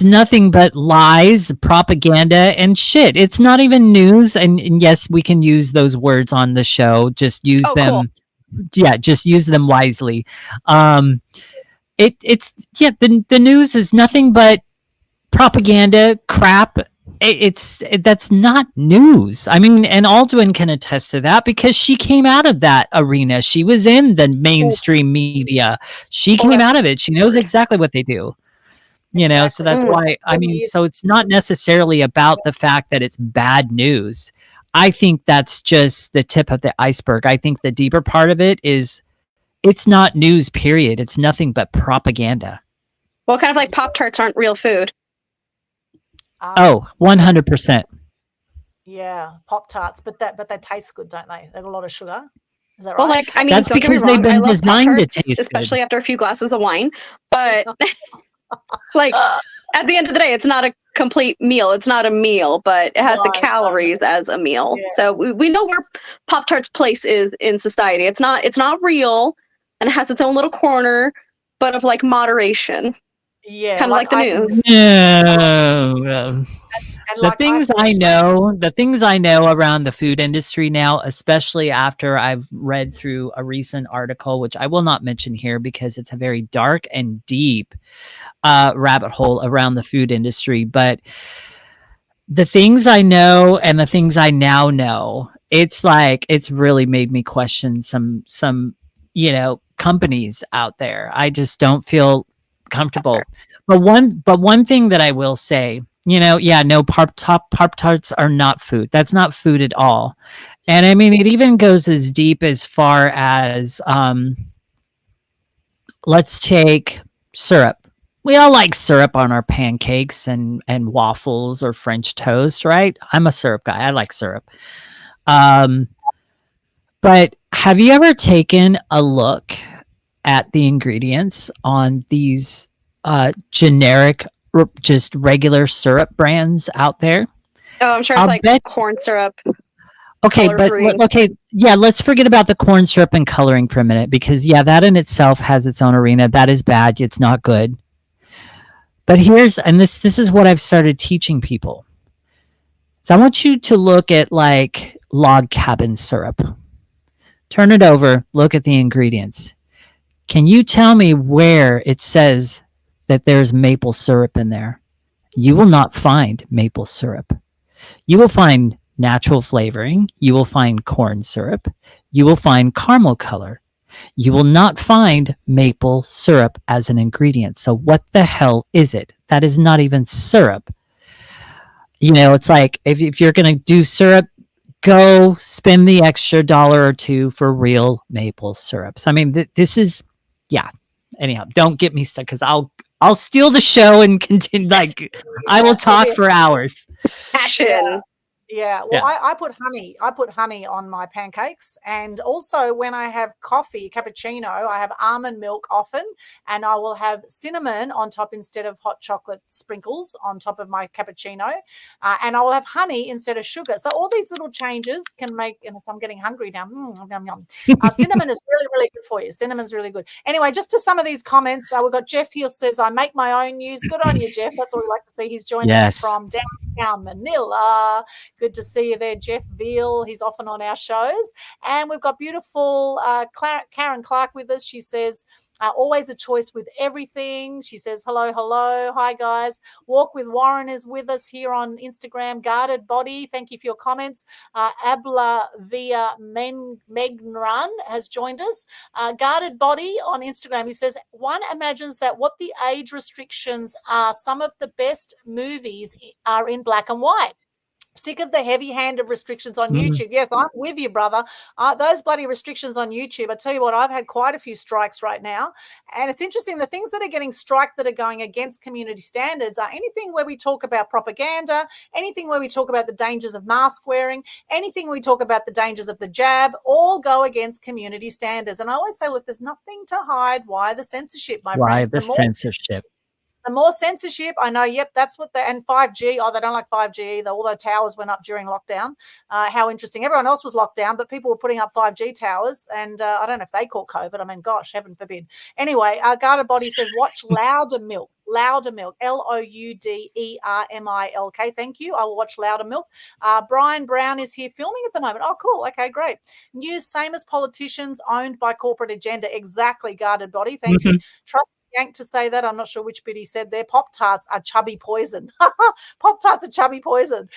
nothing but lies, propaganda, and shit. It's not even news. And yes, we can use those words on the show. Just use them. Cool. Yeah, just use them wisely. The news is nothing but propaganda, crap. That's not news. I mean, and Aldwyn can attest to that because she came out of that arena. She was in the mainstream media. She came out of it. She knows exactly what they do. You know, so that's Mm. why, I mean, so it's not necessarily about the fact that it's bad news. I think that's just the tip of the iceberg. I think the deeper part of it is it's not news, period. It's nothing but propaganda. Well, kind of like Pop-Tarts aren't real food. Oh, 100%. Yeah, Pop-Tarts, but they taste good, don't they? They have a lot of sugar. Is that right? Well, like, I mean, That's don't get me because they've wrong, I been love designed to Pop-Tarts, taste especially good. after a few glasses of wine. But like at the end of the day, it's not a complete meal. It's not a meal, but it has the No, calories as a meal. Yeah. So we know where Pop-Tart's place is in society. It's not real, and it has its own little corner, but of like moderation, yeah, kind of like the news. No. and The like things I know around the food industry now, especially after I've read through a recent article, which I will not mention here because it's a very dark and deep rabbit hole around the food industry. But the things I know and the things I now know, it's like it's really made me question some companies out there. I just don't feel comfortable. But one thing that I will say, yeah, no, Pop Tarts are not food. That's not food at all. And I mean, it even goes as deep as far as let's take syrup. We all like syrup on our pancakes and waffles or French toast, right? I'm a syrup guy. I like syrup. Um, but have you ever taken a look at the ingredients on these generic, just regular syrup brands out there? Oh, I'm sure it's I'll like bet. corn syrup. Okay, color but free. okay, yeah, let's forget about the corn syrup and coloring for a minute because yeah, that in itself has its own arena. That is bad. It's not good. But this is what I've started teaching people. So I want you to look at like log cabin syrup. Turn it over, look at the ingredients. Can you tell me where it says that there's maple syrup in there? You will not find maple syrup. You will find natural flavoring. You will find corn syrup. You will find caramel color. You will not find maple syrup as an ingredient. So what the hell is it? That is not even syrup. It's like if you're going to do syrup, go spend the extra dollar or two for real maple syrup. So I mean, this is, yeah. Anyhow, don't get me stuck because I'll steal the show and continue. Like I will talk for hours. Passion. Yeah, well, I put honey. I put honey on my pancakes, and also when I have coffee, cappuccino, I have almond milk often, and I will have cinnamon on top instead of hot chocolate sprinkles on top of my cappuccino, and I will have honey instead of sugar. So all these little changes can make, and so I'm getting hungry now. Yum, yum. Cinnamon is really, really good for you. Cinnamon's really good. Anyway, just to some of these comments, we've got Jeff here says, "I make my own news." Good on you, Jeff. That's what we like to see. He's joined us from downtown Manila. Good to see you there, Jeff Veal. He's often on our shows. And we've got beautiful Karen Clark with us. She says, always a choice with everything. She says, hello. Hi, guys. Walk with Warren is with us here on Instagram. Guarded Body, thank you for your comments. Abla Via Megnran has joined us. Guarded Body on Instagram. He says, one imagines that what the age restrictions are, some of the best movies are in black and white. Sick of the heavy hand of restrictions on YouTube. Yes, I'm with you, brother. Those bloody restrictions on YouTube. I tell you what, I've had quite a few strikes right now. And it's interesting, the things that are getting striked that are going against community standards are anything where we talk about propaganda, anything where we talk about the dangers of mask wearing, anything we talk about the dangers of the jab, all go against community standards. And I always say, look, there's nothing to hide. Why the censorship, my friends? Why the censorship? The more censorship, I know, yep, that's what and 5G, they don't like 5G either, although towers went up during lockdown. How interesting. Everyone else was locked down, but people were putting up 5G towers, and I don't know if they caught COVID. I mean, gosh, heaven forbid. Anyway, Guarded Body says, watch Louder Milk. Louder Milk, Loudermilk. Thank you. I will watch Louder Milk. Brian Brown is here filming at the moment. Oh, cool. Okay, great. News, same as politicians, owned by corporate agenda. Exactly, Guarded Body. Thank you. Trust Yank to say that. I'm not sure which bit he said there. Pop-Tarts are chubby poison. Pop-Tarts are chubby poison.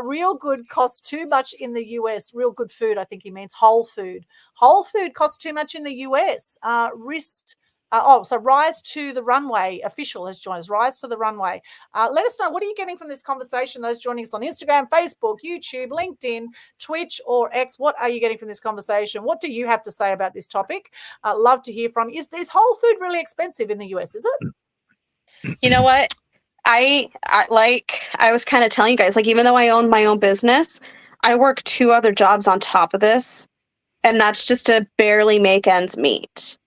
Real good costs too much in the US. Real good food, I think he means whole food. Whole food costs too much in the US. So Rise to the Runway official has joined us. Rise to the Runway. Let us know, what are you getting from this conversation? Those joining us on Instagram, Facebook, YouTube, LinkedIn, Twitch, or X, what are you getting from this conversation? What do you have to say about this topic? Love to hear from you. Is whole food really expensive in the US, is it? You know what? I like I was kind of telling you guys, like, even though I own my own business, I work 2 other jobs on top of this, and that's just to barely make ends meet.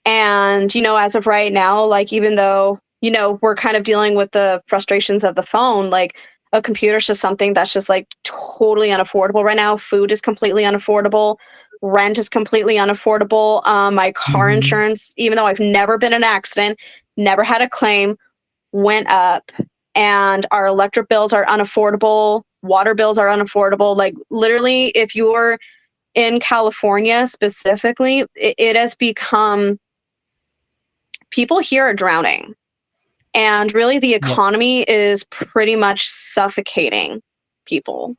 And, as of right now, like, even though, we're kind of dealing with the frustrations of the phone, like, a computer's just something that's just like totally unaffordable right now. Food is completely unaffordable. Rent is completely unaffordable. My car insurance, even though I've never been in an accident, never had a claim, went up, and our electric bills are unaffordable. Water bills are unaffordable. Like, literally, if you're in California specifically, it has become, people here are drowning. And really, the economy is pretty much suffocating people.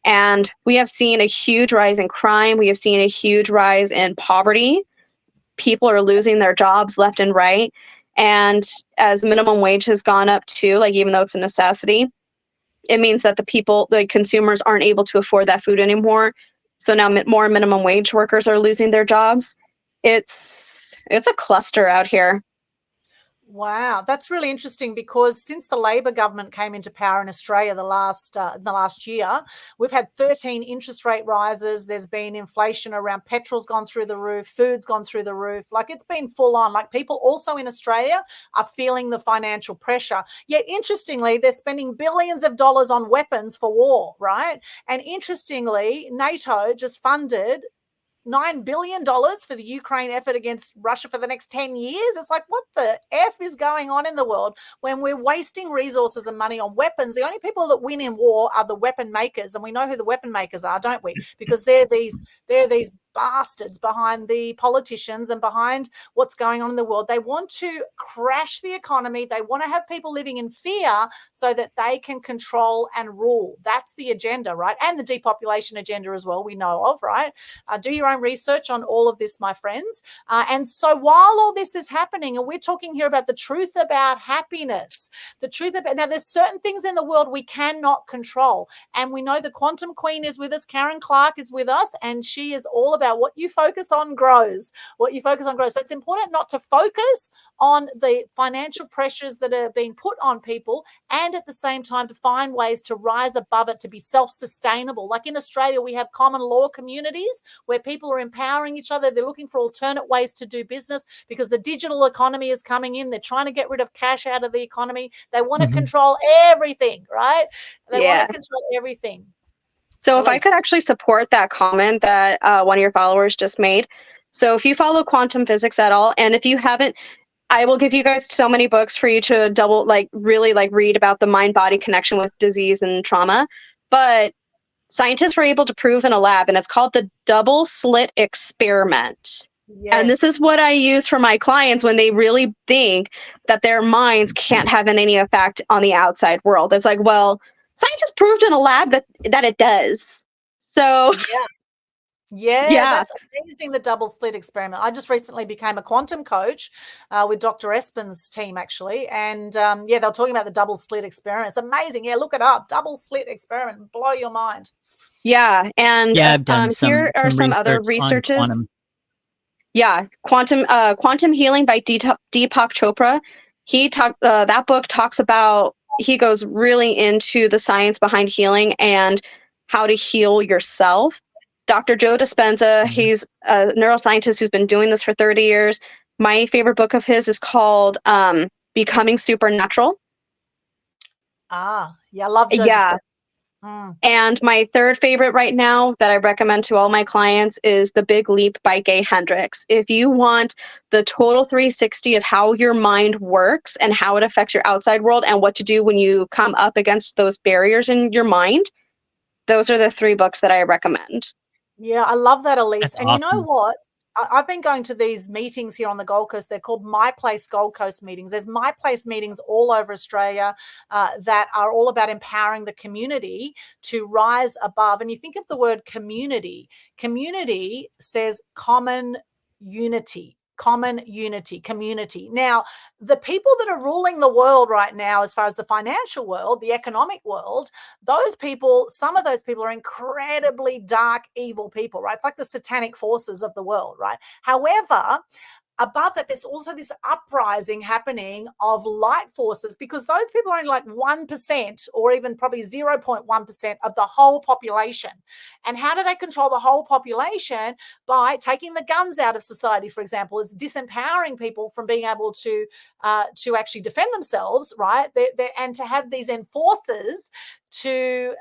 And we have seen a huge rise in crime. We have seen a huge rise in poverty. People are losing their jobs left and right. And as minimum wage has gone up too, like, even though it's a necessity, it means that the consumers aren't able to afford that food anymore. So now more minimum wage workers are losing their jobs. It's a cluster out here. Wow, that's really interesting, because since the Labor government came into power in Australia the last year, we've had 13 interest rate rises. There's been inflation around petrol's gone through the roof, food's gone through the roof. Like, it's been full on. Like, people also in Australia are feeling the financial pressure. Yet, interestingly, they're spending billions of dollars on weapons for war, right? And interestingly, NATO just funded $9 billion for the Ukraine effort against Russia for the next 10 years. It's like, what the F is going on in the world when we're wasting resources and money on weapons? The only people that win in war are the weapon makers. And we know who the weapon makers are, don't we? Because they're these bastards behind the politicians and behind what's going on in the world. They want to crash the economy. They want to have people living in fear so that they can control and rule. That's the agenda, right? And the depopulation agenda as well, we know of, right? Do your own research on all of this, my friends. And so while all this is happening, and we're talking here about the truth about happiness, now there's certain things in the world we cannot control. And we know the quantum queen is with us. Karen Clark is with us, and she is all about what you focus on grows. What you focus on grows. So it's important not to focus on the financial pressures that are being put on people, and at the same time to find ways to rise above it, to be self-sustainable. Like in Australia, we have common law communities where people are empowering each other. They're looking for alternate ways to do business because the digital economy is coming in. They're trying to get rid of cash out of the economy. They want to control everything, right? They want to control everything. So if I could actually support that comment that one of your followers just made. So if you follow quantum physics at all, and if you haven't, I will give you guys so many books for you to really read about the mind-body connection with disease and trauma. But scientists were able to prove in a lab, and it's called the double slit experiment. Yes. And this is what I use for my clients when they really think that their minds can't have any effect on the outside world. It's like, well, scientists proved in a lab that it does. So yeah, that's amazing, the double slit experiment. I just recently became a quantum coach with Dr. Espen's team, actually. And they were talking about the double slit experiment. It's amazing. Yeah, look it up. Double slit experiment. Blow your mind. Yeah. And I've done here are some other researches. Quantum Healing by Deepak Chopra. That book talks about, he goes really into the science behind healing and how to heal yourself. Dr. Joe Dispenza, he's a neuroscientist who's been doing this for 30 years. My favorite book of his is called Becoming Supernatural. I love Joe Dispenza. And my third favorite right now that I recommend to all my clients is The Big Leap by Gay Hendricks. If you want the total 360 of how your mind works and how it affects your outside world and what to do when you come up against those barriers in your mind, those are the 3 books that I recommend. Yeah, I love that, Elise. That's and awesome. You know what? I've been going to these meetings here on the Gold Coast. They're called My Place Gold Coast meetings. There's My Place meetings all over Australia that are all about empowering the community to rise above. And you think of the word community. Community says common unity. common unity, community. Now, the people that are ruling the world right now, as far as the financial world, the economic world, those people, some of those people are incredibly dark, evil people, right? It's like the satanic forces of the world, right? However, above that, there's also this uprising happening of light forces, because those people are only like 1% or even probably 0.1% of the whole population. And how do they control the whole population? By taking the guns out of society, for example, is disempowering people from being able to actually defend themselves, right? And to have these enforcers to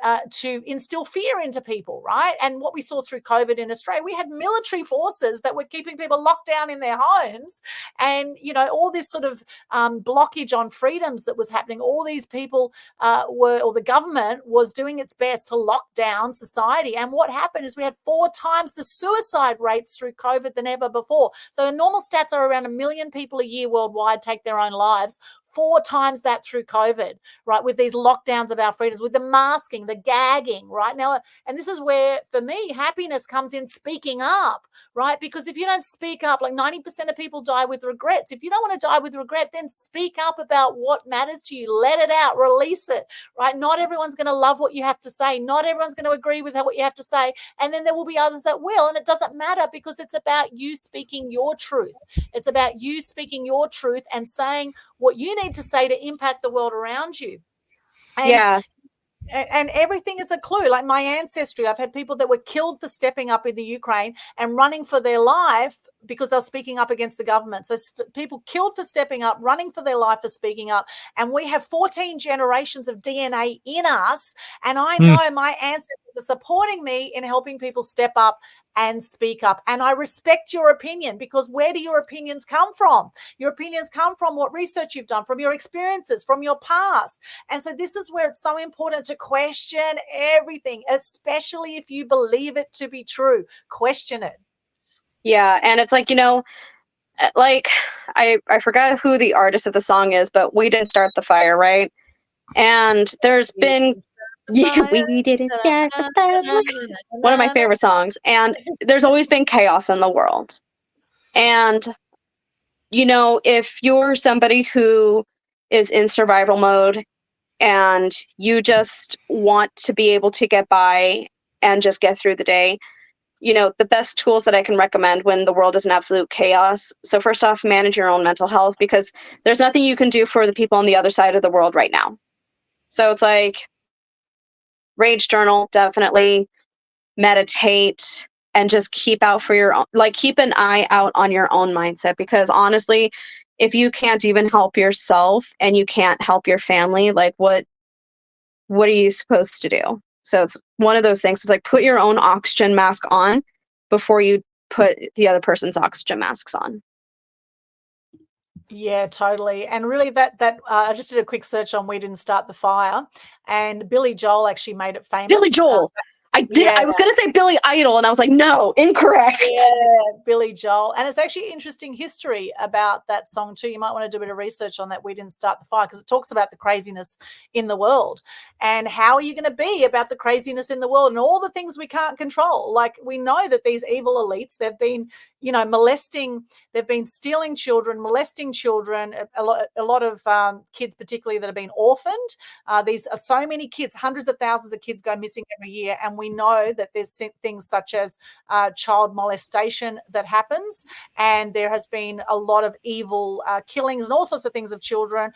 instill fear into people, right? And what we saw through COVID in Australia, we had military forces that were keeping people locked down in their homes, and all this sort of blockage on freedoms that was happening. All these people or the government was doing its best to lock down society. And what happened is we had 4 times the suicide rates through COVID than ever before. So the normal stats are around 1 million people a year worldwide take their own lives. 4 times that through COVID, right? With these lockdowns of our freedoms, with the masking, the gagging, right? Now, and this is where, for me, happiness comes in speaking up, right? Because if you don't speak up, like 90% of people die with regrets. If you don't want to die with regret, then speak up about what matters to you. Let it out, release it, right? Not everyone's going to love what you have to say. Not everyone's going to agree with what you have to say. And then there will be others that will. And it doesn't matter, because it's about you speaking your truth. It's about you speaking your truth and saying what you need to say to impact the world around you. And everything is a clue. Like my ancestry, I've had people that were killed for stepping up in the Ukraine and running for their life because they're speaking up against the government. So people killed for stepping up, running for their life for speaking up. And we have 14 generations of DNA in us. And I know my ancestors are supporting me in helping people step up and speak up. And I respect your opinion, because where do your opinions come from? Your opinions come from what research you've done, from your experiences, from your past. And so this is where it's so important to question everything, especially if you believe it to be true. Question it. Yeah, and it's like, like I forgot who the artist of the song is, but we didn't start the fire, right? And there's been we didn't start the fire. One of my favorite songs. And there's always been chaos in the world. And if you're somebody who is in survival mode and you just want to be able to get by and just get through the day, the best tools that I can recommend when the world is in absolute chaos. So first off, manage your own mental health, because there's nothing you can do for the people on the other side of the world right now. So it's like, rage journal, definitely, meditate, and just keep out for your own, keep an eye out on your own mindset, because honestly, if you can't even help yourself and you can't help your family, what are you supposed to do? So it's one of those things. It's like, put your own oxygen mask on before you put the other person's oxygen masks on. Yeah, totally. And really that I just did a quick search on We Didn't Start the Fire, and Billy Joel actually made it famous. Billy Joel. I was going to say Billy Idol, and I was like, no, incorrect. Yeah, Billy Joel. And it's actually interesting history about that song too. You might want to do a bit of research on that We Didn't Start the Fire, because it talks about the craziness in the world. And how are you going to be about the craziness in the world and all the things we can't control? Like, we know that these evil elites, they've been, molesting, they've been stealing children, molesting children, a lot of kids particularly that have been orphaned. These are so many kids, hundreds of thousands of kids go missing every year. And we know that there's things such as child molestation that happens, and there has been a lot of evil killings and all sorts of things of children.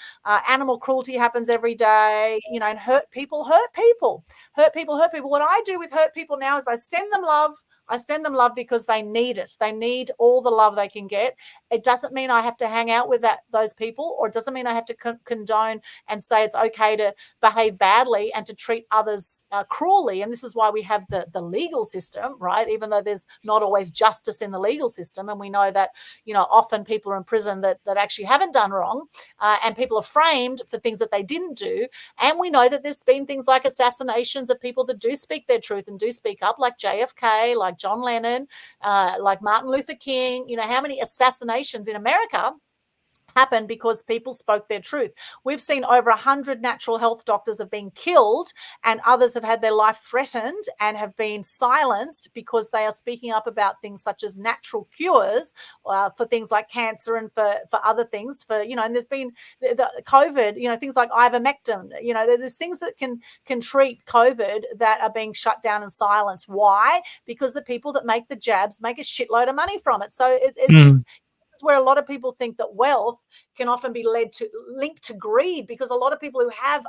Animal cruelty happens every day, and hurt people. What I do with hurt people now is I send them love because they need it. They need all the love they can get. It doesn't mean I have to hang out with those people, or it doesn't mean I have to condone and say it's okay to behave badly and to treat others cruelly. And this is why we have the legal system, right? Even though there's not always justice in the legal system. And we know that, often people are in prison that actually haven't done wrong, and people are framed for things that they didn't do. And we know that there's been things like assassinations of people that do speak their truth and do speak up, like JFK, like John Lennon, like Martin Luther King. How many assassinations in America happened because people spoke their truth. We've seen over 100 natural health doctors have been killed, and others have had their life threatened and have been silenced because they are speaking up about things such as natural cures for things like cancer and for other things. And there's been the COVID, things like ivermectin. There's things that can treat COVID that are being shut down and silenced. Why? Because the people that make the jabs make a shitload of money from it. So it's where a lot of people think that wealth can often be linked to greed, because a lot of people who have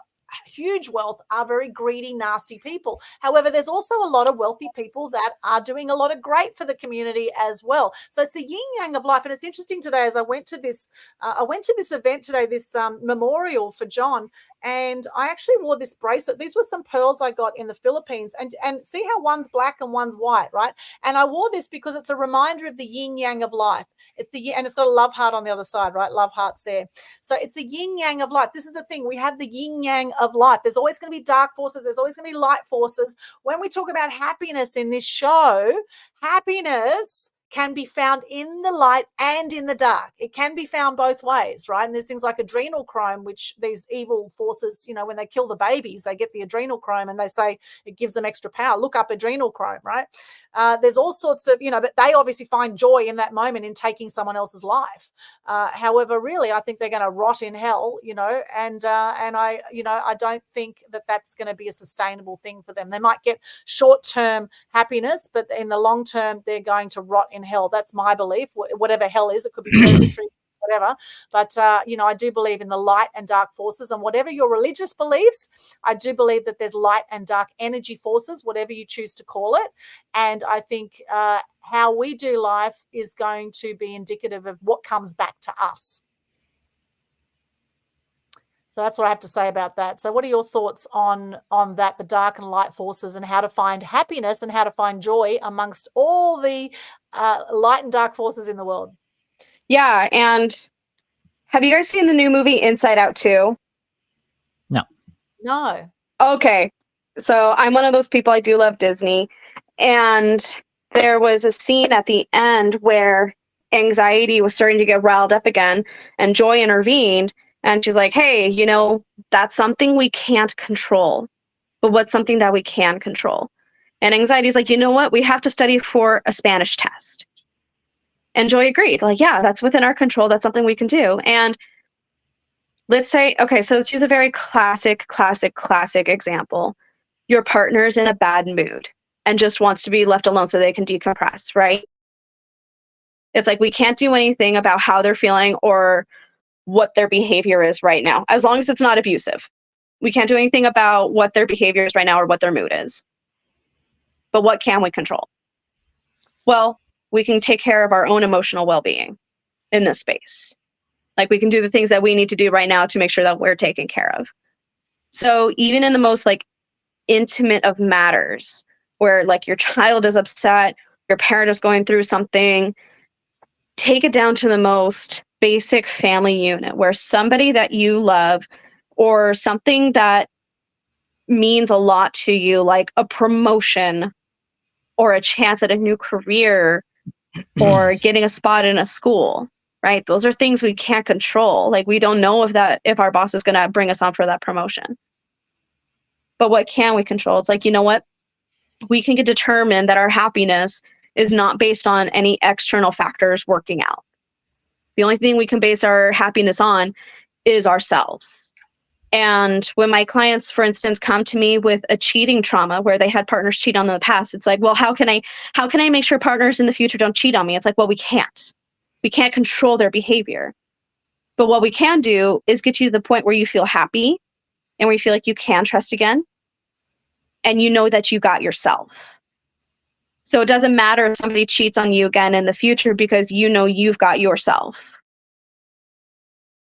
huge wealth are very greedy, nasty people. However, there's also a lot of wealthy people that are doing a lot of great for the community as well. So it's the yin yang of life. And it's interesting today, as I went to this event today, this memorial for John, and I actually wore this bracelet. These were some pearls I got in the Philippines, and see how one's black and one's white, right? And I wore this because it's a reminder of the yin yang of life. And it's got a love heart on the other side, right? Love heart's there. So it's the yin yang of life. This is the thing. We have the yin yang of life. There's always going to be dark forces. There's always going to be light forces. When we talk about happiness in this show, happiness can be found in the light and in the dark. It can be found both ways, right? And there's things like adrenochrome, which these evil forces, when they kill the babies, they get the adrenochrome and they say it gives them extra power. Look up adrenochrome, right? There's all sorts of, but they obviously find joy in that moment in taking someone else's life. However, really, I think they're going to rot in hell, and I don't think that that's going to be a sustainable thing for them. They might get short-term happiness, but in the long term, they're going to rot in hell. That's my belief. Whatever hell is, it could be purgatory, whatever. But I do believe in the light and dark forces, and whatever your religious beliefs, I do believe that there's light and dark energy forces, whatever you choose to call it. And I think how we do life is going to be indicative of what comes back to us. So that's what I have to say about that. So what are your thoughts on that, the dark and light forces, and how to find happiness and how to find joy amongst all the light and dark forces in the world? Yeah, and have you guys seen the new movie Inside Out 2? No. Okay, so I'm one of those people, I do love Disney, and there was a scene at the end where anxiety was starting to get riled up again, and Joy intervened. And she's like, hey, that's something we can't control. But what's something that we can control? And anxiety's like, you know what? We have to study for a Spanish test. And Joy agreed. Like, yeah, that's within our control. That's something we can do. And let's say, okay, so let's use a very classic example. Your partner's in a bad mood and just wants to be left alone so they can decompress, right? It's like we can't do anything about how they're feeling or what their behavior is right now, as long as it's not abusive. We can't do anything about what their behavior is right now or what their mood is. But what can we control? Well, we can take care of our own emotional well-being in this space. Like, we can do the things that we need to do right now to make sure that we're taken care of. So even in the most intimate of matters, where your child is upset, your parent is going through something, take it down to the most basic family unit where somebody that you love or something that means a lot to you, like a promotion or a chance at a new career or getting a spot in a school, right? Those are things we can't control. We don't know if our boss is going to bring us on for that promotion. But what can we control? It's like, you know what? We can determine that our happiness is not based on any external factors working out. The only thing we can base our happiness on is ourselves. And when my clients, for instance, come to me with a cheating trauma where they had partners cheat on them in the past, it's like, well, how can I make sure partners in the future don't cheat on me? It's like, well, we can't. We can't control their behavior. But what we can do is get you to the point where you feel happy and where you feel like you can trust again. And you know that you got yourself. So it doesn't matter if somebody cheats on you again in the future because you know you've got yourself.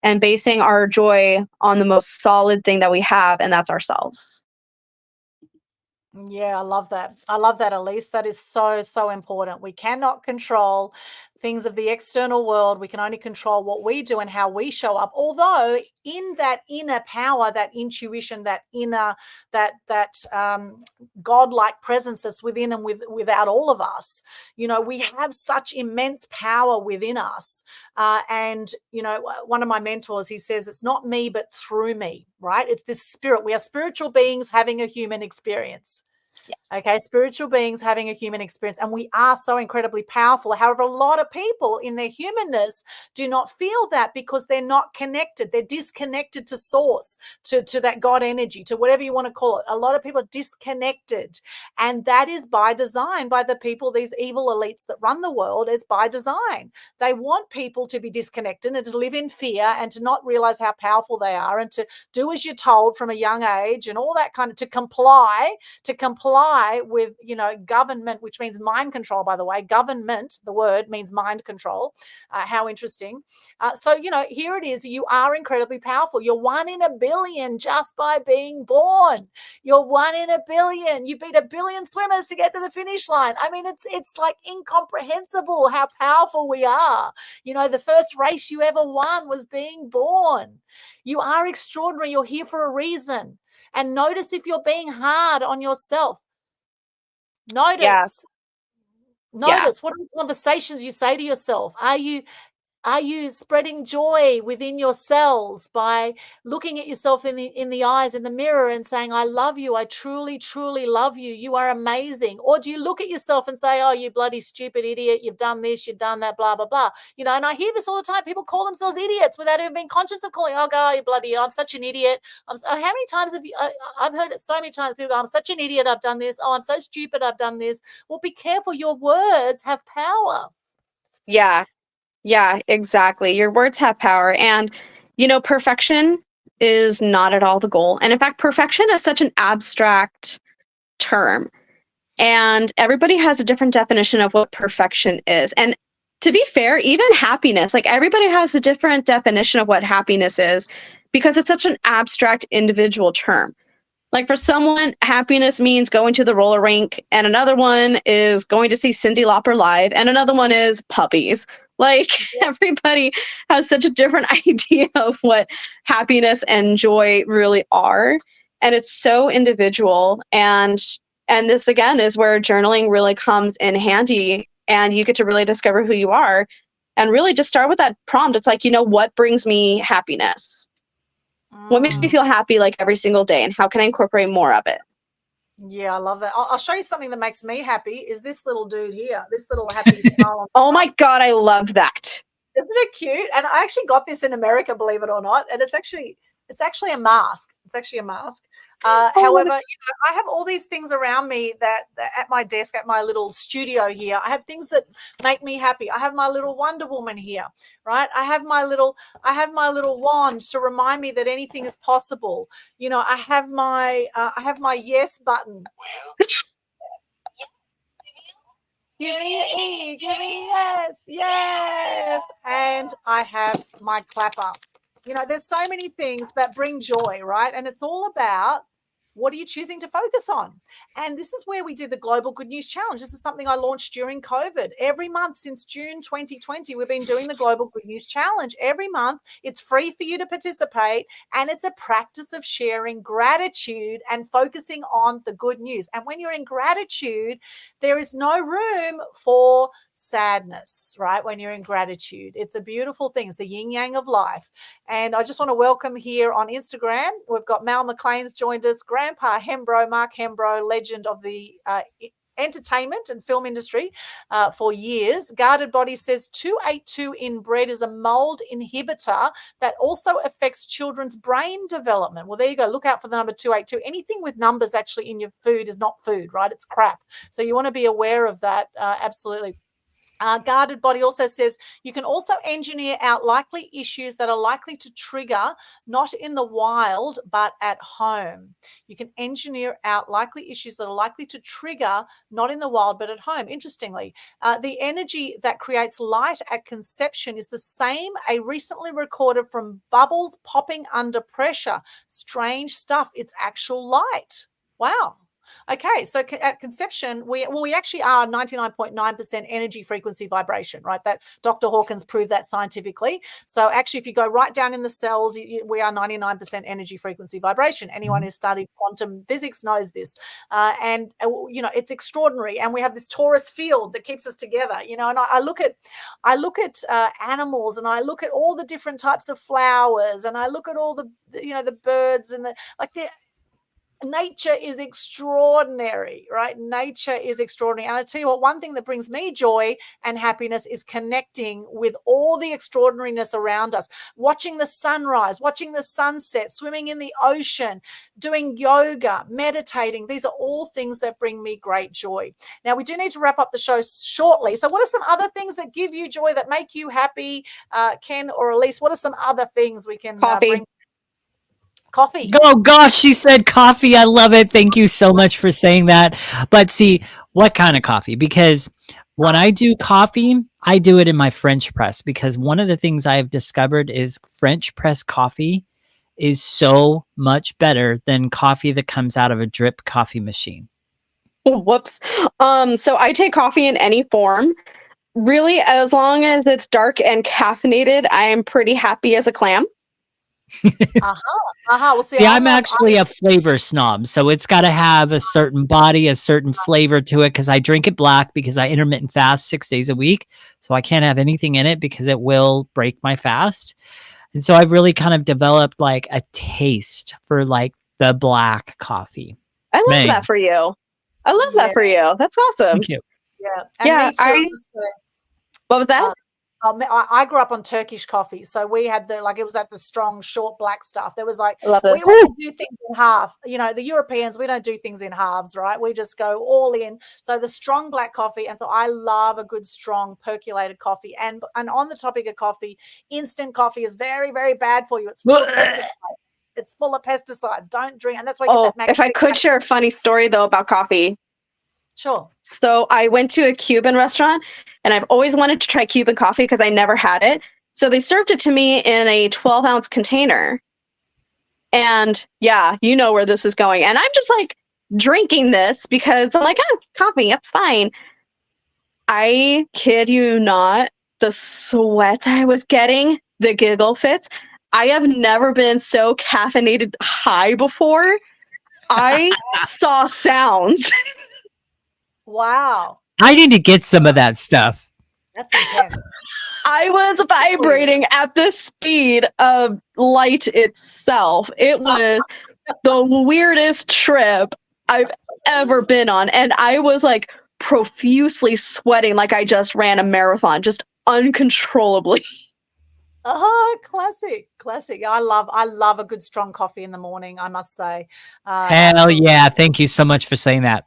And basing our joy on the most solid thing that we have, and that's ourselves. Yeah, I love that. I love that, Elise. That is so, so important. We cannot control things of the external world. We can only control what we do and how we show up. Although in that inner power, that intuition, that inner, that godlike presence that's within and without all of us, we have such immense power within us. And one of my mentors, he says, it's not me, but through me, right? It's this spirit. We are spiritual beings having a human experience. Okay, spiritual beings having a human experience, and we are so incredibly powerful. However, a lot of people in their humanness do not feel that because they're not connected. They're disconnected to source, to that God energy, to whatever you want to call it. A lot of people are disconnected, and that is by design by the people, these evil elites that run the world. It's by design. They want people to be disconnected and to live in fear and to not realize how powerful they are and to do as you're told from a young age and all that kind of, to comply with government, which means mind control, by the way. Government, the word, means mind control. How interesting. So here it is. You are incredibly powerful. You're 1 in a billion just by being born. You're 1 in a billion. You beat 1 billion swimmers to get to the finish line. I mean, it's like incomprehensible how powerful we are. The first race you ever won was being born. You are extraordinary. You're here for a reason. And notice if you're being hard on yourself. Notice what are the conversations you say to yourself? Are you spreading joy within yourselves by looking at yourself in the eyes in the mirror and saying, I love you, I truly, truly love you, you are amazing? Or do you look at yourself and say, oh, you bloody stupid idiot, you've done this, you've done that, blah, blah, blah. And I hear this all the time. People call themselves idiots without even being conscious of calling, oh, God, you bloody, I'm such an idiot. How many times have you, I've heard it so many times, people go, I'm such an idiot, I've done this. Oh, I'm so stupid, I've done this. Well, be careful. Your words have power. Yeah, exactly. Your words have power. And, perfection is not at all the goal. And in fact, perfection is such an abstract term. And everybody has a different definition of what perfection is. And to be fair, even happiness, like everybody has a different definition of what happiness is because it's such an abstract individual term. Like for someone, happiness means going to the roller rink, and another one is going to see Cyndi Lauper live, and another one is puppies. Like everybody has such a different idea of what happiness and joy really are. And it's so individual. And this again is where journaling really comes in handy, and you get to really discover who you are and really just start with that prompt. It's like, what brings me happiness? What makes me feel happy like every single day, and how can I incorporate more of it? Yeah, I love that. I'll show you something that makes me happy is this little dude here, this little happy smile. Oh my God, I love that. Isn't it cute? And I actually got this in America, believe it or not. And it's actually a mask. It's actually a mask. However, I have all these things around me that at my desk, at my little studio here, I have things that make me happy. I have my little Wonder Woman here, right? I have my little wand to remind me that anything is possible. I have my yes button. Give me E, give me yes, yes. And I have my clapper. There's so many things that bring joy, right? And it's all about what are you choosing to focus on? And this is where we did the Global Good News Challenge. This is something I launched during COVID. Every month since June 2020, we've been doing the Global Good News Challenge. Every month, it's free for you to participate, and it's a practice of sharing gratitude and focusing on the good news. And when you're in gratitude, there is no room for sadness, right? When you're in gratitude, it's a beautiful thing. It's the yin yang of life. And I just want to welcome here on Instagram, we've got Mal McLean's joined us, Grandpa Hembro, Mark Hembro, legend of the entertainment and film industry for years. Guarded Body says 282 in bread is a mold inhibitor that also affects children's brain development. Well, there you go. Look out for the number 282. Anything with numbers actually in your food is not food, right? It's crap. So you want to be aware of that. Absolutely. Guarded Body also says you can also engineer out likely issues that are likely to trigger not in the wild but at home. You can engineer out likely issues that are likely to trigger not in the wild but at home. Interestingly, the energy that creates light at conception is the same a recently recorded from bubbles popping under pressure. Strange stuff. It's actual light. Wow. Okay, so at conception, we actually are 99.9% energy frequency vibration, right? That Dr. Hawkins proved that scientifically. So actually, if you go right down in the cells, we are 99% energy frequency vibration. Anyone who's studied quantum physics knows this. And it's extraordinary. And we have this torus field that keeps us together, and I look at animals, and I look at all the different types of flowers, and I look at all the birds and nature is extraordinary, right? Nature is extraordinary. And I tell you what, one thing that brings me joy and happiness is connecting with all the extraordinariness around us, watching the sunrise, watching the sunset, swimming in the ocean, doing yoga, meditating. These are all things that bring me great joy. Now, we do need to wrap up the show shortly. So what are some other things that give you joy, that make you happy, Ken or Elise? What are some other things we can bring? Coffee. Oh gosh, she said coffee. I love it. Thank you so much for saying that. But see, what kind of coffee? Because when I do coffee, I do it in my French press, because one of the things I've discovered is French press coffee is so much better than coffee that comes out of a drip coffee machine. Whoops. So I take coffee in any form. Really, as long as it's dark and caffeinated, I am pretty happy as a clam. Well, see, I'm actually a flavor snob, so it's got to have a certain body, a certain flavor to it, because I drink it black because I intermittent fast 6 days a week, so I can't have anything in it because it will break my fast. And so I've really kind of developed like a taste for like the black coffee. I love that for you. I love that for you. That's awesome. Thank you. Yeah. And what was that? I grew up on Turkish coffee, so we had it was like the strong, short black stuff. There was like, we only do things in half. The Europeans, we don't do things in halves, right? We just go all in. So the strong black coffee, and so I love a good, strong, percolated coffee. And on the topic of coffee, instant coffee is very, very bad for you. It's full of pesticides. It's full of pesticides. Don't drink, and that's why you get that. If I could share a funny story though about coffee. Sure. So I went to a Cuban restaurant, and I've always wanted to try Cuban coffee because I never had it. So they served it to me in a 12-ounce container. And yeah, you know where this is going. And I'm just like drinking this because I'm like, it's coffee, it's fine. I kid you not, the sweat I was getting, the giggle fits. I have never been so caffeinated high before. I saw sounds. Wow. I need to get some of that stuff. That's intense. I was vibrating at the speed of light itself. It was the weirdest trip I've ever been on. And I was like profusely sweating like I just ran a marathon, just uncontrollably. Classic. I love a good strong coffee in the morning, I must say. Hell yeah. Thank you so much for saying that.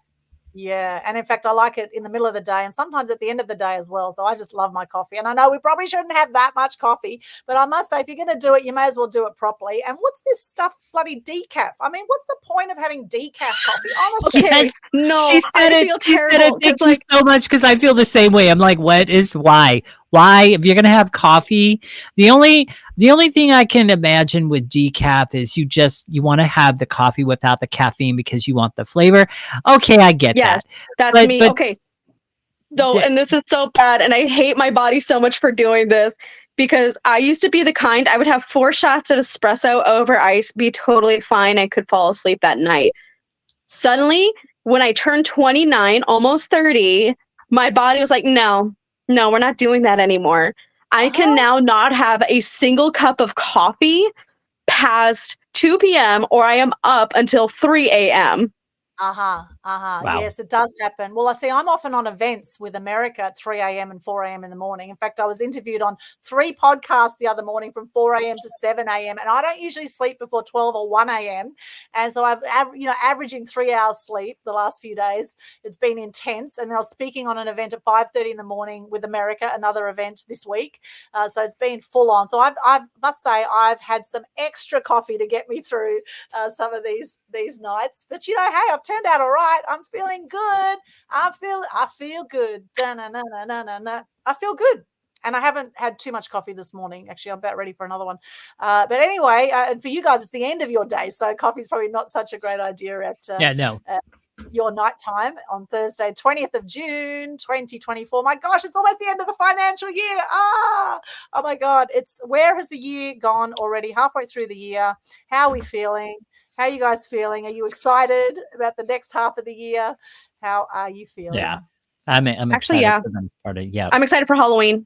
Yeah. And in fact, I like it in the middle of the day and sometimes at the end of the day as well. So I just love my coffee. And I know we probably shouldn't have that much coffee, but I must say, if you're going to do it, you may as well do it properly. And what's this stuff, bloody decaf? I mean, what's the point of having decaf coffee? Honestly. Okay. No, she said I feel terrible. Thank you so much, because I feel the same way. I'm like, why? Why? If you're going to have coffee, the only thing I can imagine with decaf is you want to have the coffee without the caffeine because you want the flavor. Okay, I get that. That's me. Okay. So, and this is so bad, and I hate my body so much for doing this, because I used to be the kind, I would have 4 shots of espresso over ice, be totally fine. I could fall asleep that night. Suddenly, when I turned 29, almost 30, my body was like, no, we're not doing that anymore. I can now not have a single cup of coffee past 2 p.m. or I am up until 3 a.m. Wow. Yes, it does happen. Well, I see I'm often on events with America at 3 a.m. and 4 a.m. in the morning. In fact, I was interviewed on 3 podcasts the other morning from 4 a.m. to 7 a.m. And I don't usually sleep before 12 or 1 a.m. And so I've, averaging 3 hours sleep the last few days. It's been intense. And then I was speaking on an event at 5:30 in the morning with America, another event this week. So it's been full on. So I must say I've had some extra coffee to get me through some of these nights. But hey, I've turned out all right. I'm feeling good. I feel good. Da-na-na-na-na-na. I feel good. And I haven't had too much coffee this morning. Actually, I'm about ready for another one. But anyway, and for you guys, it's the end of your day. So coffee's probably not such a great idea at your nighttime on Thursday, 20th of June, 2024. My gosh, it's almost the end of the financial year. Oh my God. Where has the year gone already? Halfway through the year. How are we feeling? How are you guys feeling? Are you excited about the next half of the year? How are you feeling? Yeah. I'm Actually, excited yeah. for them to start it. Yeah. I'm excited for Halloween.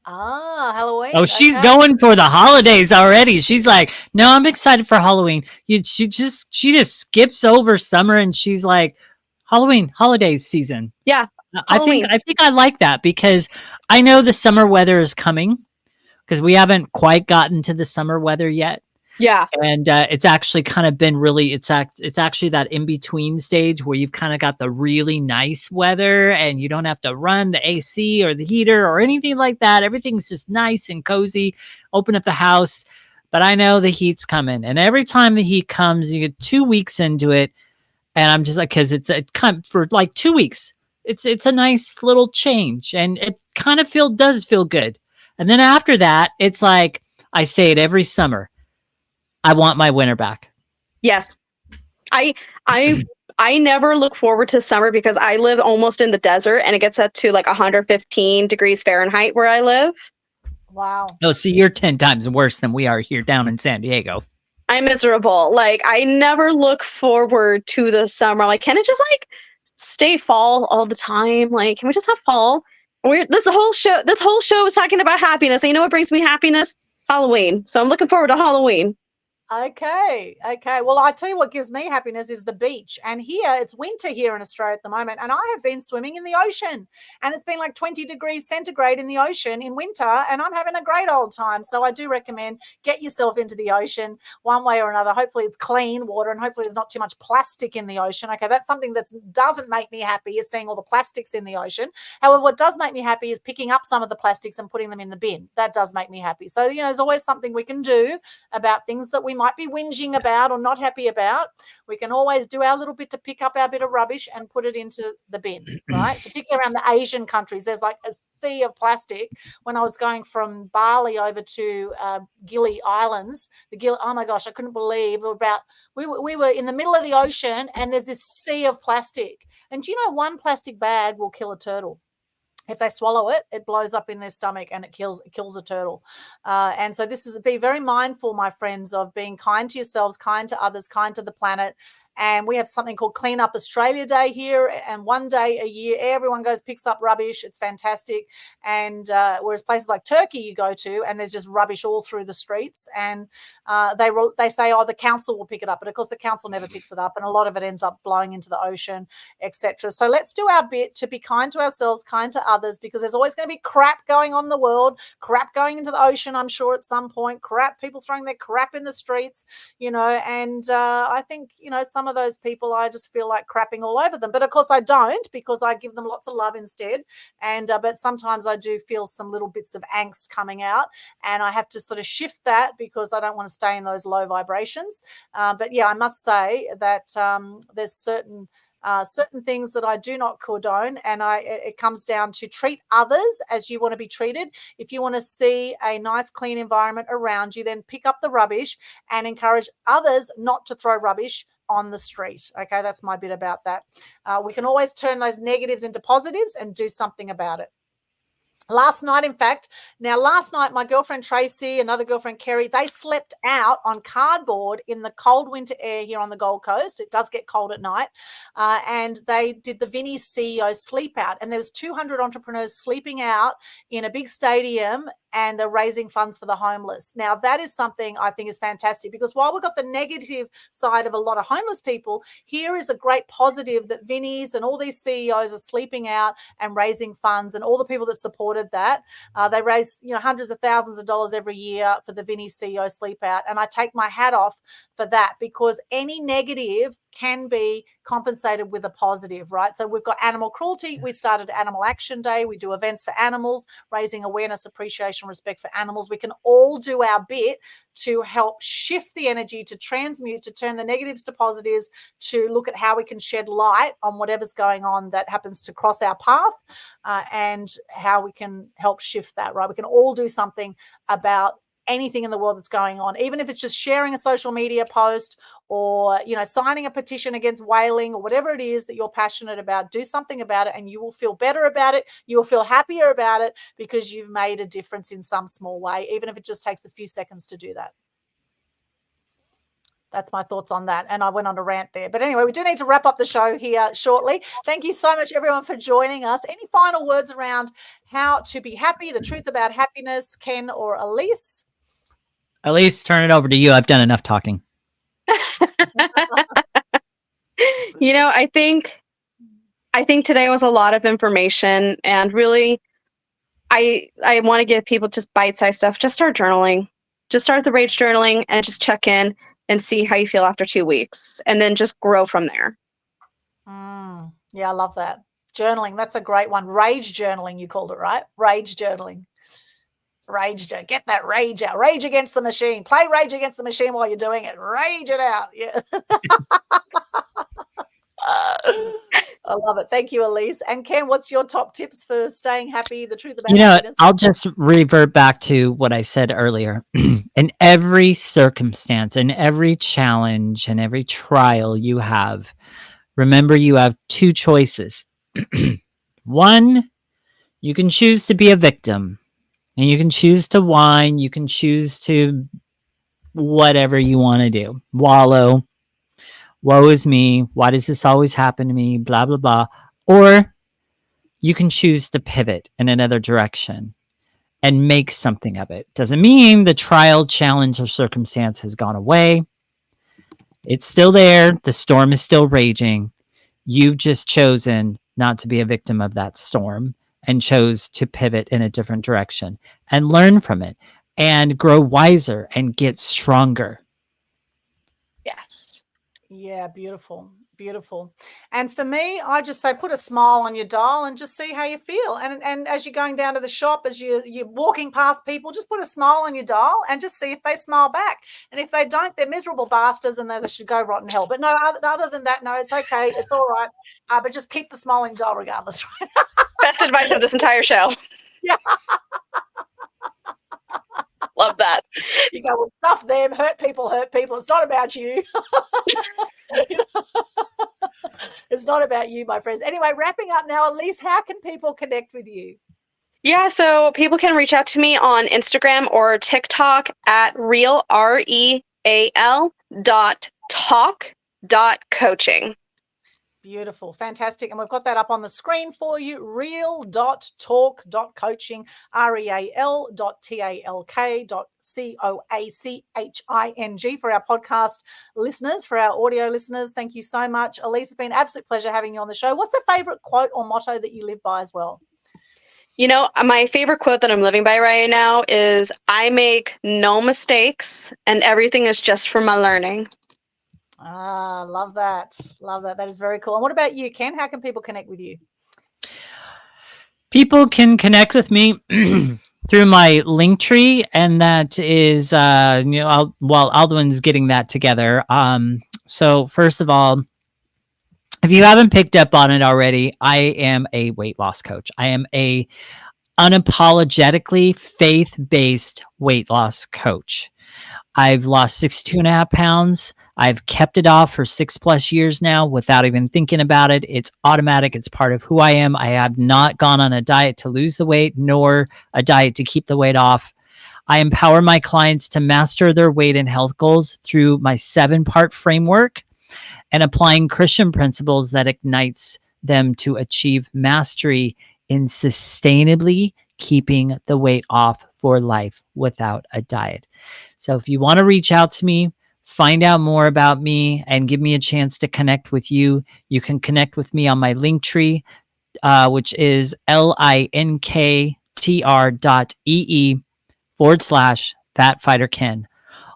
Halloween. Oh, she's okay. going for the holidays already. She's like, no, I'm excited for Halloween. She just skips over summer and she's like, Halloween, holidays season. Yeah. I think I like that because I know the summer weather is coming because we haven't quite gotten to the summer weather yet. Yeah. And it's actually kind of been really, it's actually that in between stage where you've kind of got the really nice weather and you don't have to run the AC or the heater or anything like that. Everything's just nice and cozy. Open up the house. But I know the heat's coming. And every time the heat comes, you get 2 weeks into it. And I'm just like, because it kind for like 2 weeks. It's a nice little change. And it kind of does feel good. And then after that, it's like, I say it every summer. I want my winter back. Yes. I never look forward to summer because I live almost in the desert and it gets up to like 115 degrees Fahrenheit where I live. Wow. No, see, you're 10 times worse than we are here down in San Diego. I'm miserable. Like, I never look forward to the summer. Like, can it just like stay fall all the time? Like, can we just have fall? This whole show is talking about happiness. And you know what brings me happiness? Halloween. So I'm looking forward to Halloween. Okay. Well, I tell you what gives me happiness is the beach. And here, it's winter here in Australia at the moment. And I have been swimming in the ocean. And it's been like 20 degrees centigrade in the ocean in winter. And I'm having a great old time. So I do recommend get yourself into the ocean one way or another. Hopefully it's clean water and hopefully there's not too much plastic in the ocean. Okay, that's something that doesn't make me happy is seeing all the plastics in the ocean. However, what does make me happy is picking up some of the plastics and putting them in the bin. That does make me happy. So, there's always something we can do about things that we might be whinging about or not happy about. We can always do our little bit to pick up our bit of rubbish and put it into the bin, right? Particularly around the Asian countries, there's like a sea of plastic. When I was going from Bali over to Gili Islands, oh my gosh, I couldn't believe we were in the middle of the ocean and there's this sea of plastic. And do you know one plastic bag will kill a turtle? If they swallow it, it blows up in their stomach and it kills a turtle. And so be very mindful, my friends, of being kind to yourselves, kind to others, kind to the planet. And we have something called Clean Up Australia Day here. And one day a year, everyone picks up rubbish. It's fantastic. And whereas places like Turkey you go to, and there's just rubbish all through the streets. And they say, the council will pick it up. But of course, the council never picks it up. And a lot of it ends up blowing into the ocean, etc. So let's do our bit to be kind to ourselves, kind to others, because there's always going to be crap going on in the world, crap going into the ocean, I'm sure at some point, people throwing their crap in the streets, and I think, some of those people, I just feel like crapping all over them. But of course I don't, because I give them lots of love instead. And but sometimes I do feel some little bits of angst coming out, and I have to sort of shift that because I don't want to stay in those low vibrations. But yeah, I must say that there's certain things that I do not condone, and it comes down to treat others as you want to be treated. If you want to see a nice, clean environment around you, then pick up the rubbish and encourage others not to throw rubbish on the street. Okay, that's my bit about that. We can always turn those negatives into positives and do something about it. Last night, my girlfriend Tracy, another girlfriend Kerry, they slept out on cardboard in the cold winter air here on the Gold Coast. It does get cold at night. And they did the Vinnie's CEO sleep out. And there was 200 entrepreneurs sleeping out in a big stadium, and they're raising funds for the homeless. Now, that is something I think is fantastic, because while we've got the negative side of a lot of homeless people, here is a great positive that Vinnie's and all these CEOs are sleeping out and raising funds, and all the people that supported that. They raise hundreds of thousands of dollars every year for the Vinnie's CEO sleep out. And I take my hat off for that, because any negative can be compensated with a positive, right? So we've got animal cruelty. We started Animal Action Day. We do events for animals, raising awareness, appreciation, respect for animals. We can all do our bit to help shift the energy, to transmute, to turn the negatives to positives, to look at how we can shed light on whatever's going on that happens to cross our path, and how we can help shift that, right? We can all do something about anything in the world that's going on, even if it's just sharing a social media post or, signing a petition against whaling or whatever it is that you're passionate about. Do something about it and you will feel better about it. You will feel happier about it because you've made a difference in some small way, even if it just takes a few seconds to do that. That's my thoughts on that. And I went on a rant there. But anyway, we do need to wrap up the show here shortly. Thank you so much, everyone, for joining us. Any final words around how to be happy, the truth about happiness, Ken or Elise? Elise, turn it over to you. I've done enough talking. I think today was a lot of information, and really I want to give people just bite-sized stuff. Just start journaling. Just start the rage journaling and just check in and see how you feel after 2 weeks, and then just grow from there. Yeah, I love that. Journaling, that's a great one. Rage journaling, you called it, right? Rage journaling. Get that rage out. Rage against the machine. Play Rage Against the Machine while you're doing it. Rage it out. Yeah. I love it. Thank you, Elise. And Ken, what's your top tips for staying happy? The truth about happiness? I'll just revert back to what I said earlier. In every circumstance, in every challenge, and every trial you have, remember you have two choices. One, you can choose to be a victim, and you can choose to whine. You can choose to whatever you want to do. Wallow. Woe is me. Why does this always happen to me? Blah, blah, blah. Or you can choose to pivot in another direction and make something of it. Doesn't mean the trial, challenge, or circumstance has gone away. It's still there. The storm is still raging. You've just chosen not to be a victim of that storm and chose to pivot in a different direction and learn from it and grow wiser and get stronger. Yes. Yeah, beautiful. Beautiful. And for me, I just say put a smile on your dial and just see how you feel. And as you're going down to the shop, as you're walking past people, just put a smile on your dial and just see if they smile back. And if they don't, they're miserable bastards and they should go rot in hell. But no, other than that, no, it's okay. It's all right. But just keep the smiling dial regardless. Best advice of this entire show. Yeah. Love that. You go, well, stuff them, hurt people. It's not about you. It's not about you, my friends. Anyway, wrapping up now, Elise, how can people connect with you? Yeah, so people can reach out to me on Instagram or TikTok at real.talk.coaching. Beautiful. Fantastic. And we've got that up on the screen for you. real.talk.coaching, real.talk.coaching for our podcast listeners, for our audio listeners. Thank you so much. Elise, it's been an absolute pleasure having you on the show. What's the favorite quote or motto that you live by as well? My favorite quote that I'm living by right now is, I make no mistakes and everything is just for my learning. Love that. Love that. That is very cool. And what about you, Ken? How can people connect with you? People can connect with me through my Linktree, and that is, while Aldwyn's getting that together. So first of all, if you haven't picked up on it already, I am a weight loss coach. I am a unapologetically faith-based weight loss coach. I've lost 62.5 pounds. I've kept it off for 6+ years now without even thinking about it. It's automatic. It's part of who I am. I have not gone on a diet to lose the weight, nor a diet to keep the weight off. I empower my clients to master their weight and health goals through my 7-part framework and applying Christian principles that ignites them to achieve mastery in sustainably keeping the weight off for life without a diet. So if you want to reach out to me, find out more about me, and give me a chance to connect with you, you can connect with me on my Linktree, which is linktr.ee/FatFighterKen.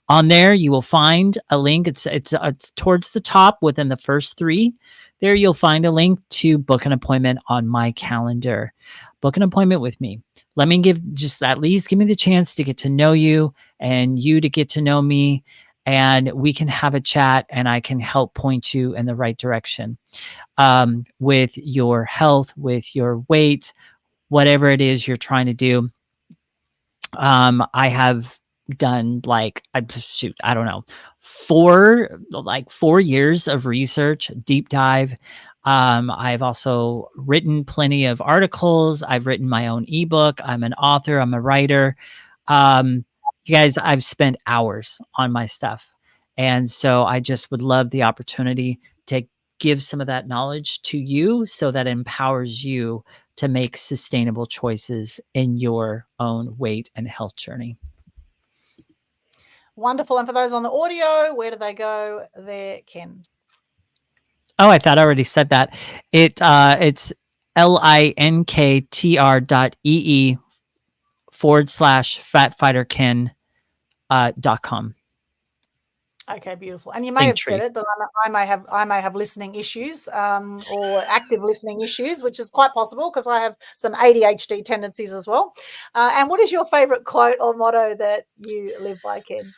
On there, you will find a link. It's towards the top within the first 3. There you'll find a link to book an appointment on my calendar. Book an appointment with me. Let me give me the chance to get to know you and you to get to know me, and we can have a chat and I can help point you in the right direction with your health, with your weight, whatever it is you're trying to do. I have done I don't know, 4 years of research, deep dive. I've also written plenty of articles. I've written my own ebook. I'm an author. I'm a writer. You guys, I've spent hours on my stuff. And so I just would love the opportunity to give some of that knowledge to you so that it empowers you to make sustainable choices in your own weight and health journey. Wonderful. And for those on the audio, where do they go there, Ken? Oh, I thought I already said that. It's linktr.ee/fatfighterken.com. Okay, beautiful. And you may have said Linktree. it, but I may have listening issues or active listening issues, which is quite possible because I have some ADHD tendencies as well. And what is your favorite quote or motto that you live by, Ken?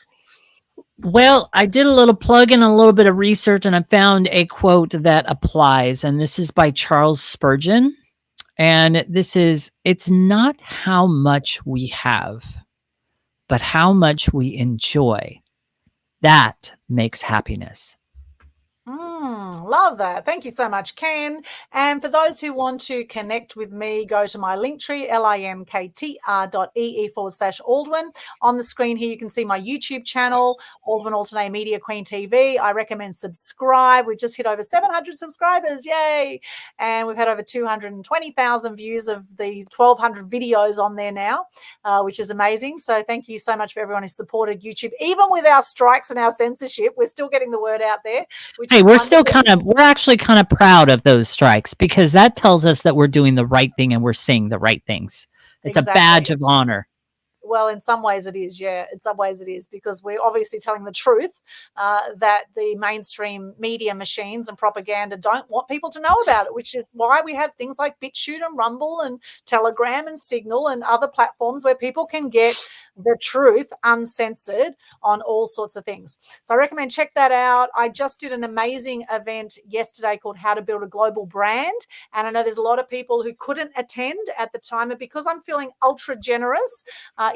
Well, I did a little plug and a little bit of research, and I found a quote that applies. And this is by Charles Spurgeon. And this is, it's not how much we have, but how much we enjoy. That makes happiness. Love that. Thank you so much, Ken. And for those who want to connect with me, go to my Linktree, linktr.ee/Aldwyn. On the screen here, you can see my YouTube channel, Aldwyn Altuney Media Queen TV. I recommend subscribe. We just hit over 700 subscribers. Yay. And we've had over 220,000 views of the 1,200 videos on there now, which is amazing. So thank you so much for everyone who supported YouTube. Even with our strikes and our censorship, we're still getting the word out there. Hey, we're actually kind of proud of those strikes because that tells us that we're doing the right thing and we're saying the right things. It's exactly a badge of honor. Well, in some ways it is, yeah. In some ways it is because we're obviously telling the truth that the mainstream media machines and propaganda don't want people to know about it, which is why we have things like BitChute and Rumble and Telegram and Signal and other platforms where people can get the truth uncensored on all sorts of things. So I recommend check that out. I just did an amazing event yesterday called How to Build a Global Brand. And I know there's a lot of people who couldn't attend at the time. And because I'm feeling ultra generous,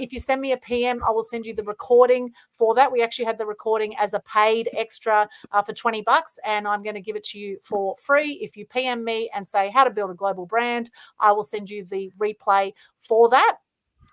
if you send me a PM, I will send you the recording for that. We actually had the recording as a paid extra for $20, and I'm going to give it to you for free. If you PM me and say how to build a global brand, I will send you the replay for that.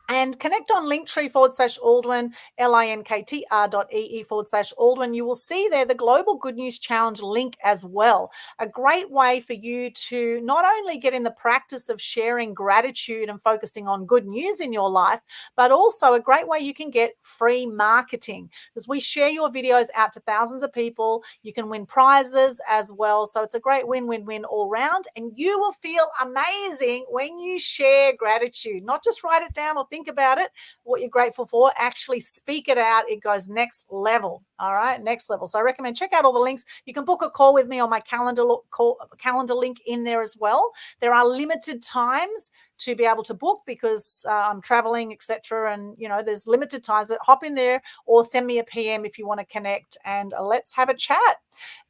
And connect on Linktree/Aldwyn, linktr.ee/Aldwyn. You will see there the Global Good News Challenge link as well. A great way for you to not only get in the practice of sharing gratitude and focusing on good news in your life, but also a great way you can get free marketing because we share your videos out to thousands of people. You can win prizes as well. So it's a great win-win-win all round. And you will feel amazing when you share gratitude, not just write it down or think about it, what you're grateful for, actually speak it out. It goes next level. All right, next level. So I recommend check out all the links. You can book a call with me on my calendar link in there as well. There are limited times to be able to book because I'm traveling, etc. And, you know, there's limited times. Hop in there or send me a PM if you want to connect and let's have a chat.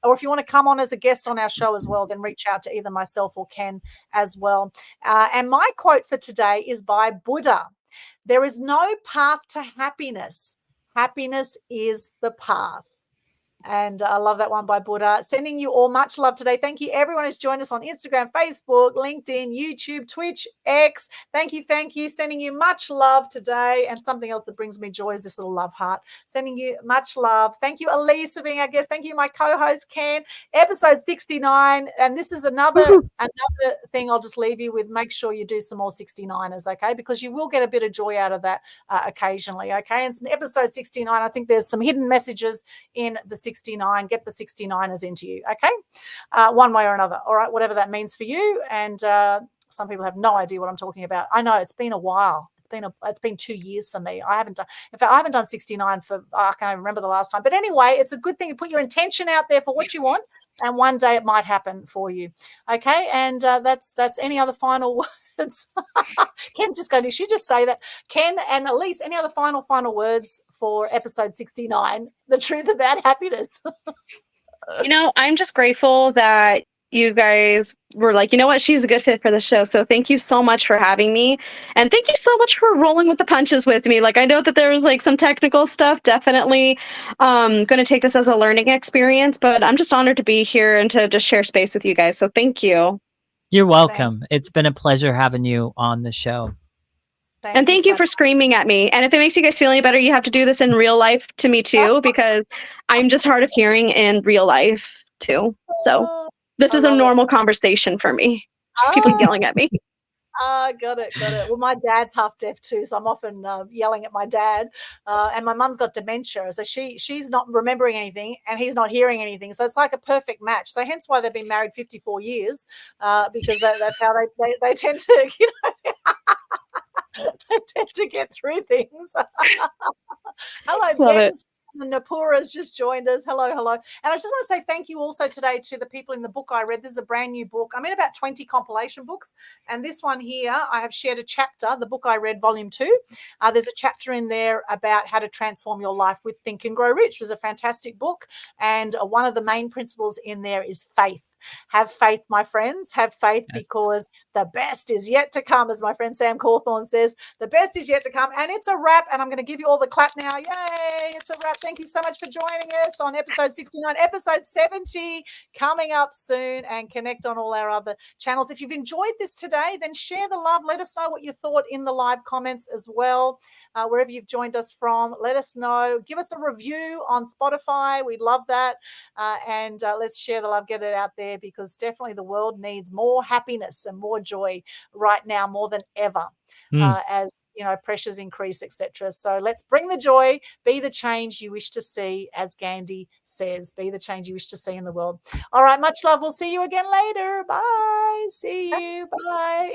Or if you want to come on as a guest on our show as well, then reach out to either myself or Ken as well. And my quote for today is by Buddha. There is no path to happiness. Happiness is the path. And I love that one by Buddha. Sending you all much love today. Thank you, everyone who's joined us on Instagram, Facebook, LinkedIn, YouTube, Twitch, X. Thank you, thank you. Sending you much love today. And something else that brings me joy is this little love heart. Sending you much love. Thank you, Elise, for being our guest. Thank you, my co-host, Ken. Episode 69. And this is another thing I'll just leave you with. Make sure you do some more 69ers, okay? Because you will get a bit of joy out of that occasionally, okay? And in episode 69, I think there's some hidden messages in the 69. Get the 69ers into you, okay? One way or another, all right, whatever that means for you. And some people have no idea what I'm talking about. I know it's been a while. It's been 2 years for me. I haven't done 69 for, I can't remember the last time. But anyway, it's a good thing to put your intention out there for what you want, and one day it might happen for you. Okay, and that's any other final words? Ken's just going, did she just say that? Ken and Elise, any other final words for episode 69, the truth about happiness? You know, I'm just grateful that you guys were like, you know what, she's a good fit for the show. So thank you so much for having me. And thank you so much for rolling with the punches with me. Like, I know that there was like some technical stuff, definitely going to take this as a learning experience, but I'm just honored to be here and to just share space with you guys. So thank you. You're welcome. It's been a pleasure having you on the show. And thank you for screaming at me. And if it makes you guys feel any better, you have to do this in real life to me too, because I'm just hard of hearing in real life too. So this is a normal conversation for me. Just people yelling at me. Got it. Well, my dad's half deaf too, so I'm often yelling at my dad. And my mum's got dementia, so she's not remembering anything, and he's not hearing anything. So it's like a perfect match. So hence why they've been married 54 years, because that's how they tend to, you know, they tend to get through things. Hello, Ben. Napura's just joined us. Hello. And I just want to say thank you also today to the people in the book I read. This is a brand new book. I'm in about 20 compilation books. And this one here, I have shared a chapter, the book I read, volume 2. There's a chapter in there about how to transform your life with Think and Grow Rich. It was a fantastic book. And one of the main principles in there is faith. Have faith, my friends. Have faith, because the best is yet to come, as my friend Sam Cawthorne says. The best is yet to come. And it's a wrap. And I'm going to give you all the clap now. Yay! It's a wrap. Thank you so much for joining us on episode 69. Episode 70 coming up soon, and connect on all our other channels. If you've enjoyed this today, then share the love. Let us know what you thought in the live comments as well. Wherever you've joined us from, let us know. Give us a review on Spotify. We'd love that. And let's share the love, get it out there, because definitely the world needs more happiness and more joy right now, more than ever, as you know, pressures increase, etc. So let's bring the joy, be the change you wish to see, as Gandhi says, be the change you wish to see in the world. All right, much love. We'll see you again later. Bye. See you. Bye.